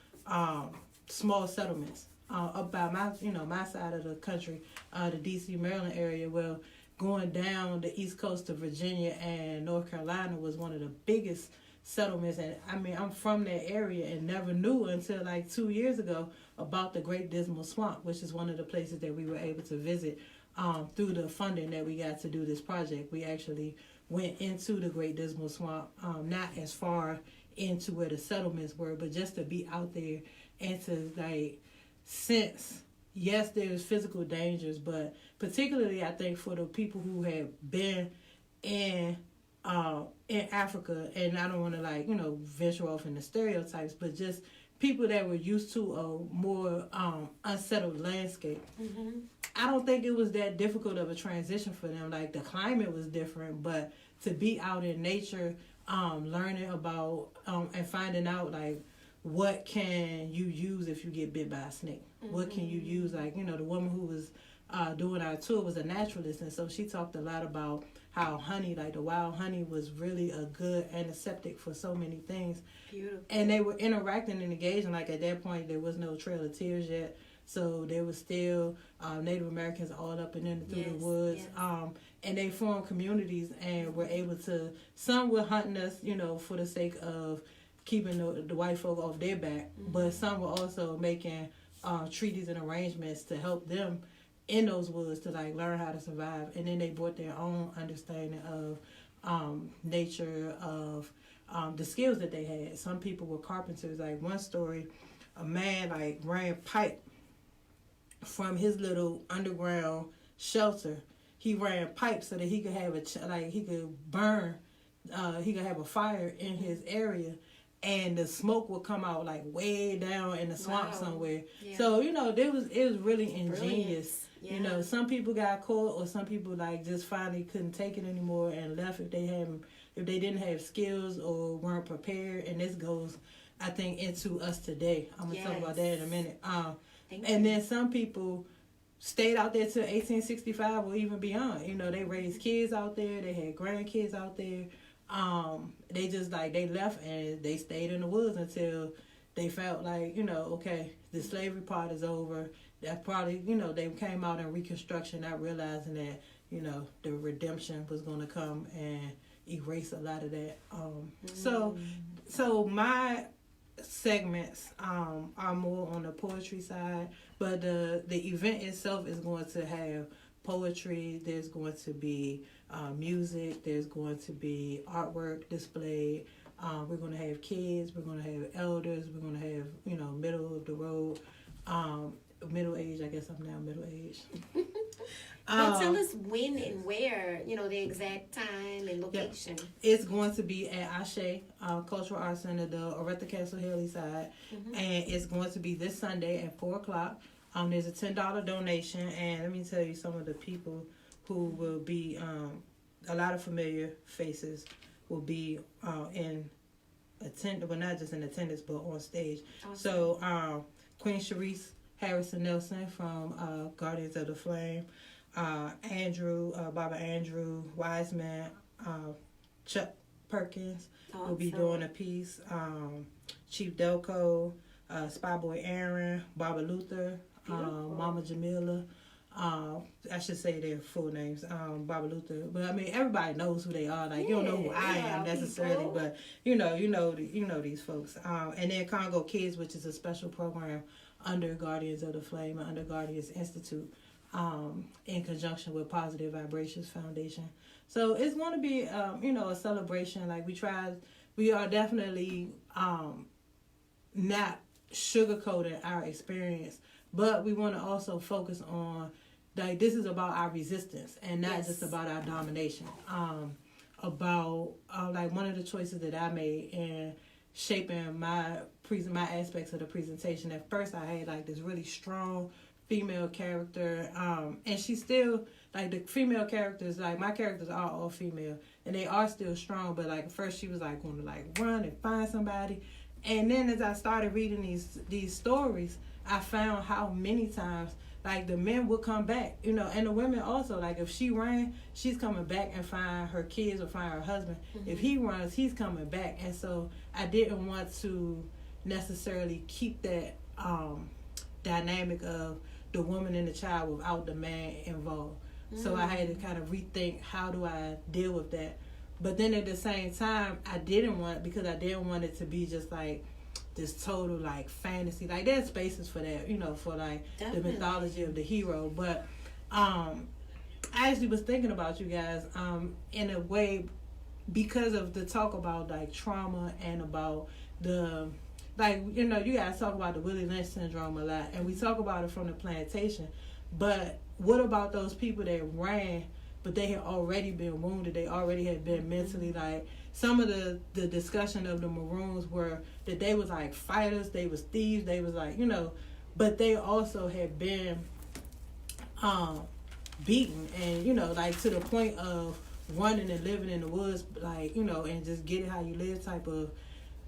small settlements up by my side of the country, the D.C., Maryland area. Well, going down the east coast of Virginia and North Carolina was one of the biggest settlements. And I mean, I'm from that area and never knew until like 2 years ago about the Great Dismal Swamp, which is one of the places that we were able to visit through the funding that we got to do this project. We actually went into the Great Dismal Swamp, not as far into where the settlements were, but just to be out there and to like sense, yes, there's physical dangers, but particularly I think for the people who have been in Africa, and I don't want to venture off into stereotypes, but just people that were used to a more unsettled landscape. I don't think it was that difficult of a transition for them. Like the climate was different, but to be out in nature, learning about and finding out like what can you use if you get bit by a snake? What can you use? Like, the woman who was doing our tour was a naturalist, and so she talked a lot about how honey, like the wild honey, was really a good antiseptic for so many things. Beautiful. And they were interacting and engaging. Like at that point, there was no Trail of Tears yet. So there was still Native Americans all up and in through the woods. Yes. And they formed communities and were able to, some were hunting us, for the sake of keeping the white folk off their back. But some were also making treaties and arrangements to help them in those woods to learn how to survive. And then they brought their own understanding of nature, of the skills that they had. Some people were carpenters. Like one story, a man ran pipe from his little underground shelter. he ran pipes so that he could have he could burn, he could have a fire in his area, and the smoke would come out like way down in the swamp somewhere. Yeah. So it was really ingenious. Yeah. You know, some people got caught, or some people like just finally couldn't take it anymore and left if they didn't have skills or weren't prepared. And this goes, I think, into us today. I'm gonna talk about that in a minute. And then some people stayed out there till 1865 or even beyond. You know, they raised kids out there. They had grandkids out there. They just they left and they stayed in the woods until they felt like, okay, the slavery part is over. That probably, they came out in Reconstruction, not realizing that, the redemption was going to come and erase a lot of that. So my segments are more on the poetry side, but the event itself is going to have poetry. There's going to be music. There's going to be artwork displayed. We're going to have kids. We're going to have elders. We're going to have middle of the road, middle age. I guess I'm now middle age. Well, tell us when and where, the exact time and location. Yeah. It's going to be at Ashe Cultural Arts Center, the Oretha Castle Haley side, and it's going to be this Sunday at 4:00. There's a $10 donation, and let me tell you some of the people who will be, a lot of familiar faces will be in attendance, well, not just in attendance, but on stage. Awesome. So Queen Sharice Harrison Nelson from Guardians of the Flame, Baba Andrew Wiseman, Chuck Perkins will be doing a piece, Chief Delco, Spy Boy Aaron, Baba Luther, Mama Jamila. I should say their full names, Baba Luther. But I mean, everybody knows who they are. Like, you don't know who I am necessarily, but you know these folks. And then Congo Kids, which is a special program under Guardians of the Flame and under Guardians Institute, in conjunction with Positive Vibrations Foundation. So it's going to be, a celebration. Like we are definitely not sugarcoating our experience, but we want to also focus on, like, this is about our resistance and not just about our domination. About one of the choices that I made in shaping my aspects of the presentation. At first, I had like this really strong female character, and she's still like the female characters. Like my characters are all female, and they are still strong. But like first, she was like going to like run and find somebody, and then as I started reading these stories, I found how many times like the men would come back, and the women also. Like if she ran, she's coming back and find her kids or find her husband. If he runs, he's coming back. And so I didn't want to necessarily keep that dynamic of the woman and the child without the man involved. So I had to kind of rethink, how do I deal with that? But then at the same time, I didn't want it to be just like this total like fantasy. Like there's spaces for that, for like the mythology of the hero. But I actually was thinking about you guys in a way, because of the talk about like trauma and about the you guys talk about the Willie Lynch syndrome a lot, and we talk about it from the plantation. But what about those people that ran, but they had already been wounded? They already had been mentally like. Some of the discussion of the Maroons were that they was like fighters, they was thieves, they was like, but they also had been beaten and, like to the point of running and living in the woods, like, and just get it how you live type of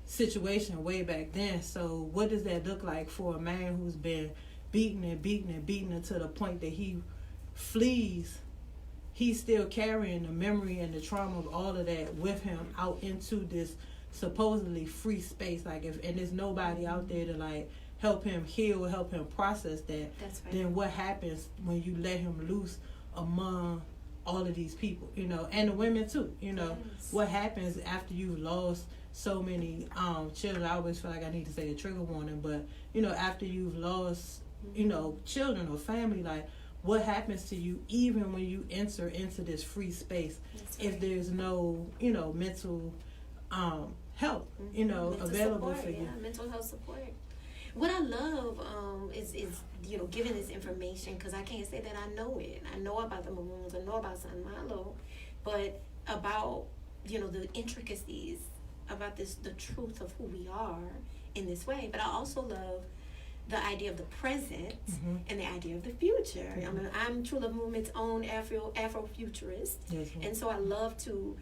situation way back then. So what does that look like for a man who's been beaten and beaten and beaten until the point that he flees? He's still carrying the memory and the trauma of all of that with him out into this supposedly free space. Like and there's nobody out there to like help him heal, help him process that. That's right. Then what happens when you let him loose among all of these people, and the women too, Yes. What happens after you've lost so many children? I always feel like I need to say a trigger warning, but after you've lost, children or family, like, what happens to you even when you enter into this free space? Right. If there's no, mental help, mental available support, for you. Yeah, mental health support. What I love is giving this information, because I can't say that I know it. I know about the Maroons, I know about San Malo, but about the intricacies about the truth of who we are in this way. But I also love the idea of the present and the idea of the future. I mean, I'm True Love Movement's own Afrofuturist, and so I love to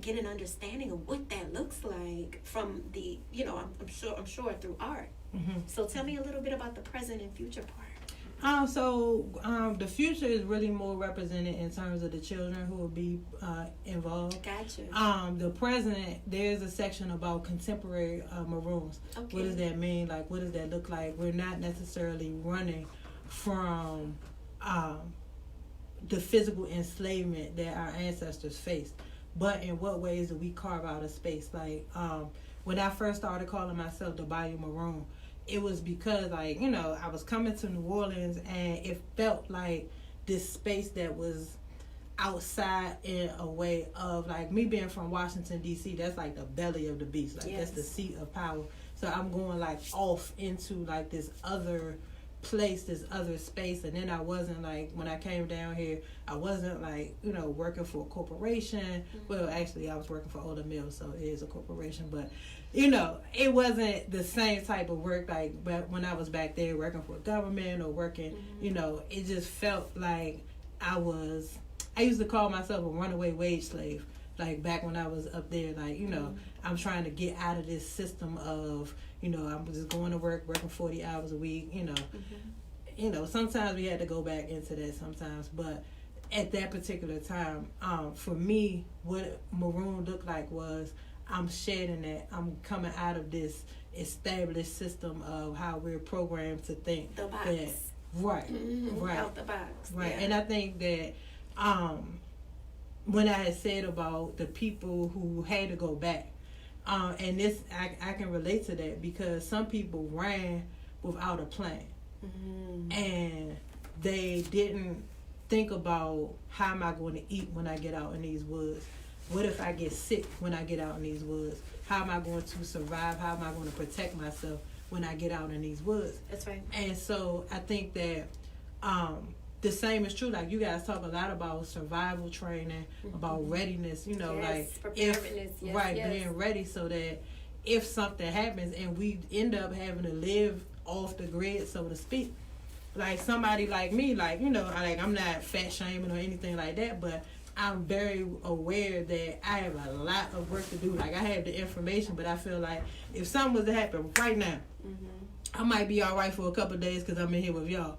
get an understanding of what that looks like from the I'm sure through art. So tell me a little bit about the present and future part. The future is really more represented in terms of the children who will be involved. Gotcha. The present, there's a section about contemporary Maroons. Okay. What does that mean? Like, what does that look like? We're not necessarily running from the physical enslavement that our ancestors faced, but in what ways do we carve out a space? Like, when I first started calling myself the Bayou Maroon, it was because, I was coming to New Orleans and it felt like this space that was outside in a way of, like, me being from Washington, D.C., that's like the belly of the beast. Like, that's the seat of power. So I'm going, like, off into, like, this other place, this other space. And then I wasn't, like, when I came down here, I wasn't, like, working for a corporation. Well, actually, I was working for Older Mills, so it is a corporation. But it wasn't the same type of work like when I was back there working for a government or working, it just felt like I used to call myself a runaway wage slave, like back when I was up there, like, I'm trying to get out of this system of, I'm just going to work, working 40 hours a week, sometimes we had to go back into that sometimes, but at that particular time, for me, what Maroon looked like was, I'm shedding that. I'm coming out of this established system of how we're programmed to think. The box. That, right. Out the box. Right. Yeah. And I think that when I had said about the people who had to go back, and this, I can relate to that because some people ran without a plan. And they didn't think about, how am I going to eat when I get out in these woods? What if I get sick when I get out in these woods? How am I going to survive? How am I going to protect myself when I get out in these woods? That's right. And so I think that the same is true. Like, you guys talk a lot about survival training, about readiness, like preparedness, being ready so that if something happens and we end up having to live off the grid, so to speak, like somebody like me, like, I'm not fat shaming or anything like that, but I'm very aware that I have a lot of work to do. Like, I have the information, but I feel like if something was to happen right now, I might be all right for a couple of days because I'm in here with y'all.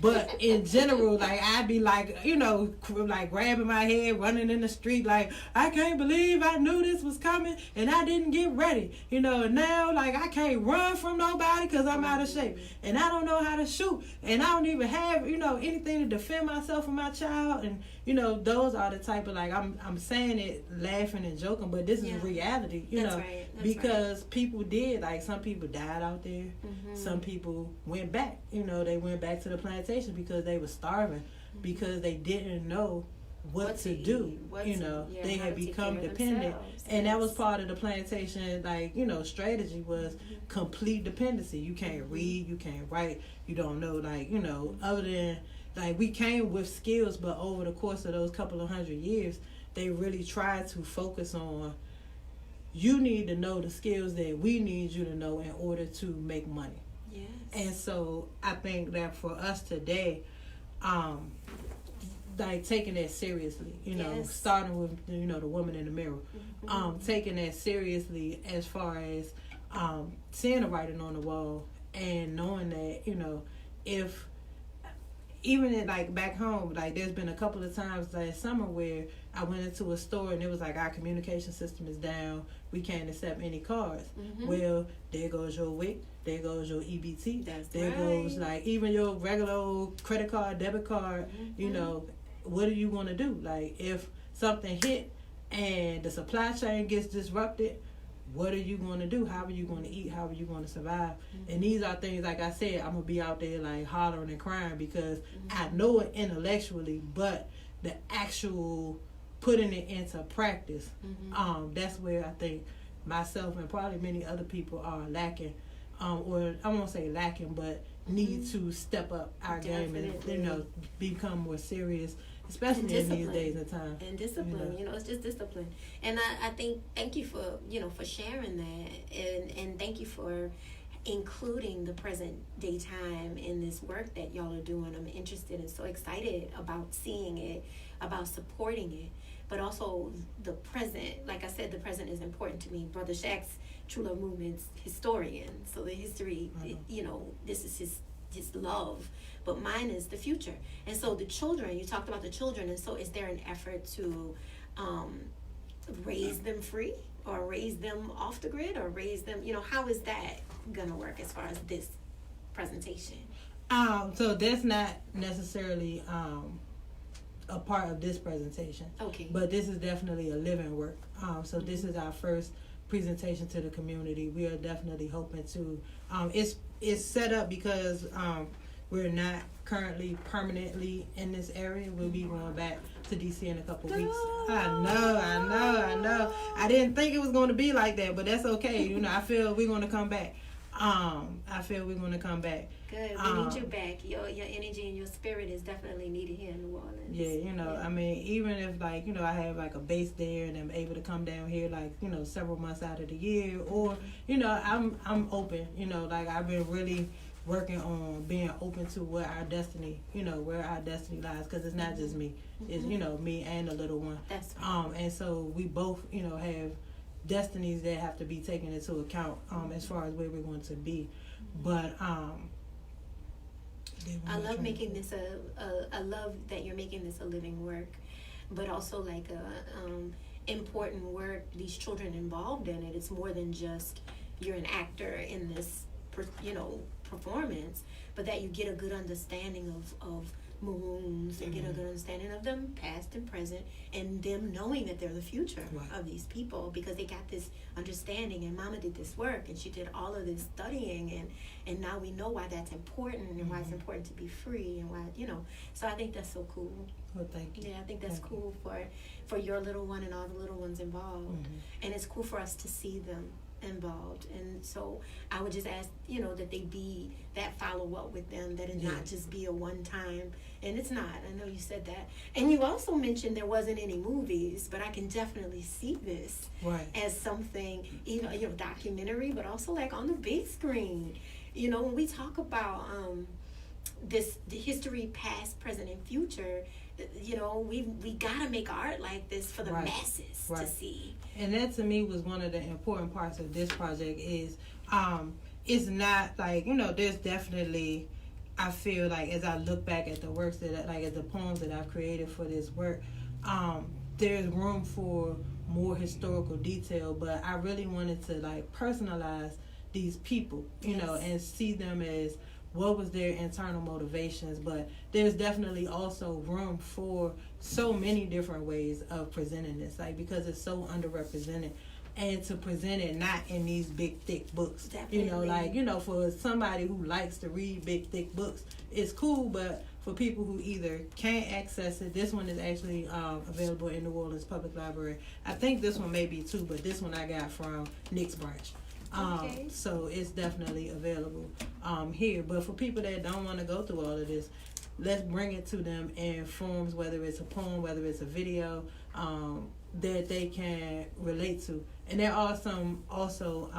But in general, like, I'd be like, like grabbing my head, running in the street, like, I can't believe I knew this was coming and I didn't get ready. And now, like, I can't run from nobody because I'm out of shape. And I don't know how to shoot. And I don't even have, anything to defend myself and my child. And, those are the type of, like, I'm saying it laughing and joking, but this is reality, That's right. because people did, like, some people died out there. Some people went back, they went back to the plantation because they were starving, because they didn't know what to do. They had become dependent. And that was part of the plantation, like, strategy was complete dependency. You can't read, you can't write, you don't know, like, other than, like, we came with skills, but over the course of those couple of 100 years, they really tried to focus on, you need to know the skills that we need you to know in order to make money. Yes. And so I think that for us today, like, taking that seriously, starting with, the woman in the mirror, taking that seriously as far as seeing the writing on the wall and knowing that, if even in, like, back home, like, there's been a couple of times last summer where I went into a store and it was like, our communication system is down, we can't accept any cards. Well, there goes your WIC, there goes your EBT, there goes, like, even your regular old credit card, debit card, what are you going to do? Like, if something hit and the supply chain gets disrupted, what are you going to do? How are you going to eat? How are you going to survive? And these are things, like I said, I'm going to be out there, like, hollering and crying because I know it intellectually, but the actual putting it into practice, that's where I think myself and probably many other people are lacking or I won't say lacking, but need to step up our game and become more serious, especially in these days and time. And discipline, it's just discipline. And I think thank you for for sharing that, and thank you for including the present day time in this work that y'all are doing. I'm interested and so excited about seeing it, about supporting it, but also the present. Like I said, the present is important to me. Brother Shaq's True Love Movement's historian, so the history, this is his love, but mine is the future. And so the children, you talked about the children, and so is there an effort to raise them free, or raise them off the grid, or raise them, how is that gonna work as far as this presentation? So that's not necessarily a part of this presentation. Okay. But this is definitely a living work. So this is our first presentation to the community. We are definitely hoping to, it's set up because we're not currently permanently in this area. We'll be going back to DC in a couple weeks. I know. I didn't think it was going to be like that, but that's okay. I feel we're going to come back. Good. We need you back. Your energy and your spirit is definitely needed here in New Orleans. Yeah, I mean, even if I have a base there and I'm able to come down here several months out of the year, or I'm open. I've been really working on being open to where our destiny lies, because it's not just me. It's me and the little one. That's right. And so we both have destinies that have to be taken into account as far as where we're going to be. But I love making this I love that you're making this a living work, but also important work. These children involved in it. It's more than just you're an actor in this performance, but that you get a good understanding of Maroons and get a good understanding of them past and present, and them knowing that they're the future of these people, because they got this understanding. And Mama did this work, and she did all of this studying, and now we know why that's important, and why it's important to be free, and why so I think that's so cool. Well, thank you. Yeah, I think that's cool for your little one and all the little ones involved. And it's cool for us to see them involved. And so I would just ask that they be that follow-up with them, that it not just be a one-time. And it's not, I know you said that. And you also mentioned there wasn't any movies, but I can definitely see this as something, documentary, but also on the big screen. When we talk about the history, past, present, and future, we gotta make art like this for the masses to see. And that to me was one of the important parts of this project. Is it's not there's definitely, I feel as I look back at the works that at the poems that I've created for this work, there's room for more historical detail, but I really wanted to personalize these people, and see them as what was their internal motivations. But there's definitely also room for so many different ways of presenting this, because it's so underrepresented, and to present it not in these big thick books. Definitely. For somebody who likes to read big thick books, it's cool, but for people who either can't access it, this one is actually available in New Orleans Public Library. I think this one may be too, but this one I got from Nick's branch. So it's definitely available here. But for people that don't want to go through all of this, let's bring it to them in forms, whether it's a poem, whether it's a video, that they can relate to. And there are some also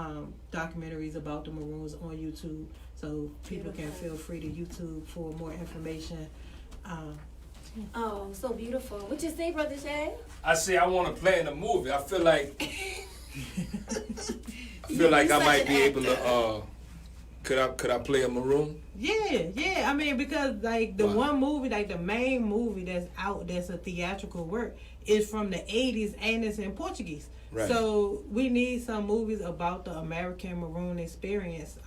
documentaries about the Maroons on YouTube, so people can feel free to YouTube for more information. Oh, so beautiful. What you say, Brother Shay? I say I want to play in a movie. I feel like I might be able to. Could I play a Maroon? Yeah. I mean, because one movie, the main movie that's out, that's a theatrical work, is from the 80s, and it's in Portuguese. Right. So we need some movies about the American Maroon experience.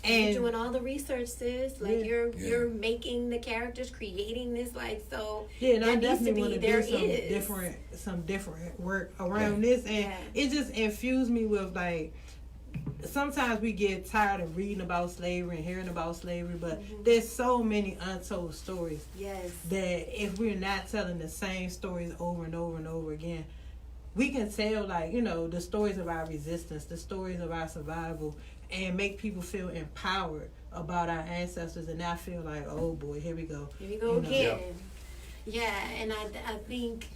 And you're doing all the research, sis. You're making the characters, creating this, so. Yeah, and I definitely want to do some different work around this, and it just infused me with sometimes we get tired of reading about slavery and hearing about slavery, but there's so many untold stories. Yes. That if we're not telling the same stories over and over and over again, we can tell the stories of our resistance, the stories of our survival, and make people feel empowered about our ancestors, and not feel like, oh boy, here we go. Here we go again. Yeah, and I think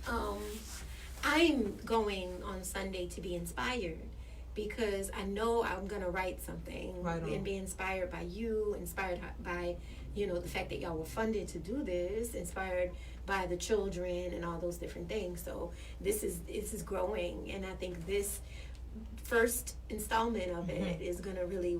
I'm going on Sunday to be inspired, because I know I'm going to write something and be inspired by you, inspired by, the fact that y'all were funded to do this, inspired by the children and all those different things. So this is growing, and I think this first installment of it is going to really,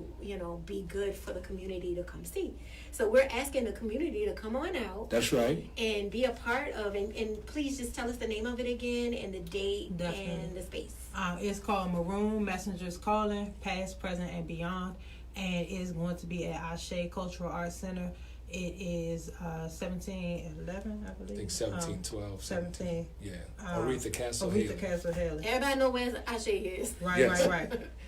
be good for the community to come see. So we're asking the community to come on out. That's right. And be a part of, and please just tell us the name of it again and the date and the space. It's called Maroon Messengers Calling, Past, Present, and Beyond, and it's going to be at Ashe Cultural Arts Center. It is 1711, I believe. I think 1712. 17. Yeah. Aretha Castle Haley. Everybody know where Ashe is. Right.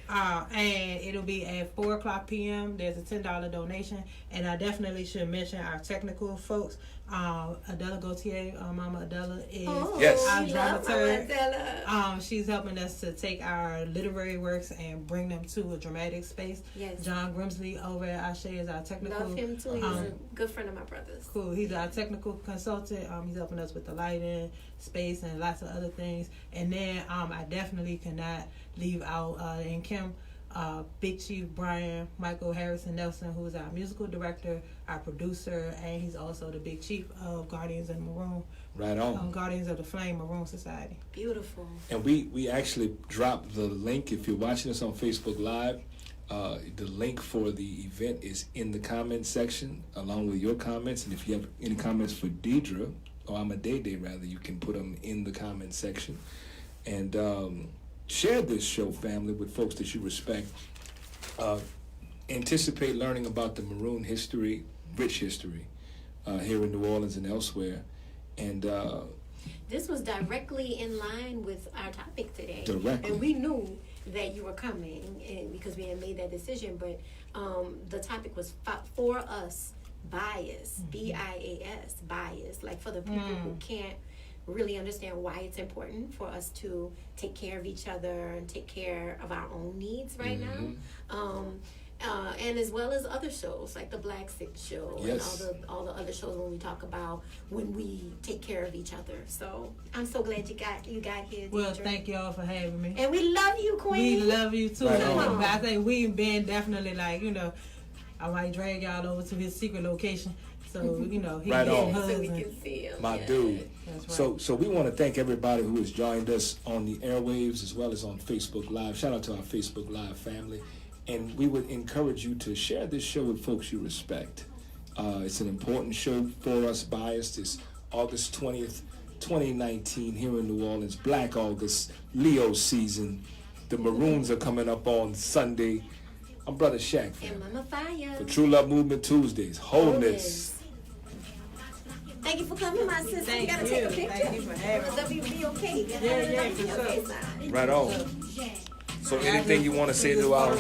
And it'll be at 4 o'clock p.m. There's a $10 donation. And I definitely should mention our technical folks. Adela Gautier, Mama Adela, is our dramaturg. She's helping us to take our literary works and bring them to a dramatic space. Yes. John Grimsley over at Ashe is our technical. Love him too. He's a good friend of my brother's. Cool. He's our technical consultant. He's helping us with the lighting, space, and lots of other things. And then I definitely cannot leave out and Kim. Big Chief Brian Michael Harrison Nelson, who is our musical director, our producer, and he's also the Big Chief of Guardians of the Maroon. Right on. Guardians of the Flame Maroon Society. Beautiful. And we actually dropped the link. If you're watching us on Facebook Live, the link for the event is in the comments section, along with your comments. And if you have any comments for Deidre, or Ama Dede rather, you can put them in the comments section. And share this show, family, with folks that you respect. Anticipate learning about the Maroon history, rich history, here in New Orleans and elsewhere. And this was directly in line with our topic today. Directly. And we knew that you were coming, and because we had made that decision. But the topic was for us, bias, BIAS, bias, like for the people who can't really understand why it's important for us to take care of each other and take care of our own needs right now. And as well as other shows like the Black Six Show and all the other shows when we talk about when we take care of each other. So I'm so glad you got here. Well, thank y'all for having me. And we love you, Queen. We love you too. Right But I think we've been definitely like, I might drag y'all over to his secret location. So, he right on. So we can see him. My dude. That's right. So we want to thank everybody who has joined us on the airwaves as well as on Facebook Live. Shout out to our Facebook Live family. And we would encourage you to share this show with folks you respect. It's an important show for us, Biased. It's August 20th, 2019 here in New Orleans. Black August, Leo season. The Maroons are coming up on Sunday. I'm Brother Shaq. And Mama Fiyah. For True Love Movement Tuesdays. Wholeness. Thank you for coming, my sister. Thank you gotta you. take a picture. Thank you for having me. WBOK. Yeah, for sure. Right on. So anything you want to say to our...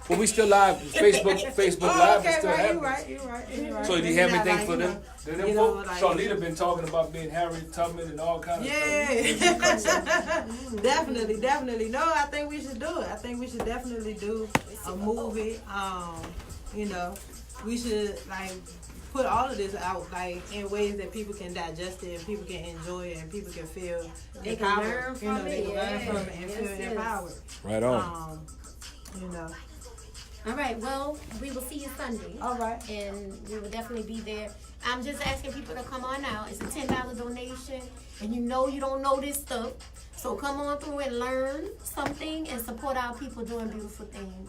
Well, we still live. Facebook Live is still happening. You're right. So do you have anything for them? Shawnita been talking about being Harriet Tubman and all kinds of stuff. Definitely. No, I think we should do it. I think we should definitely do a movie. We should put all of this out in ways that people can digest it, and people can enjoy it, and people can feel empowered. They can learn from it and feel empowered. Right on. All right, well, we will see you Sunday. All right. And we will definitely be there. I'm just asking people to come on out. It's a $10 donation. And you don't know this stuff. So come on through and learn something and support our people doing beautiful things.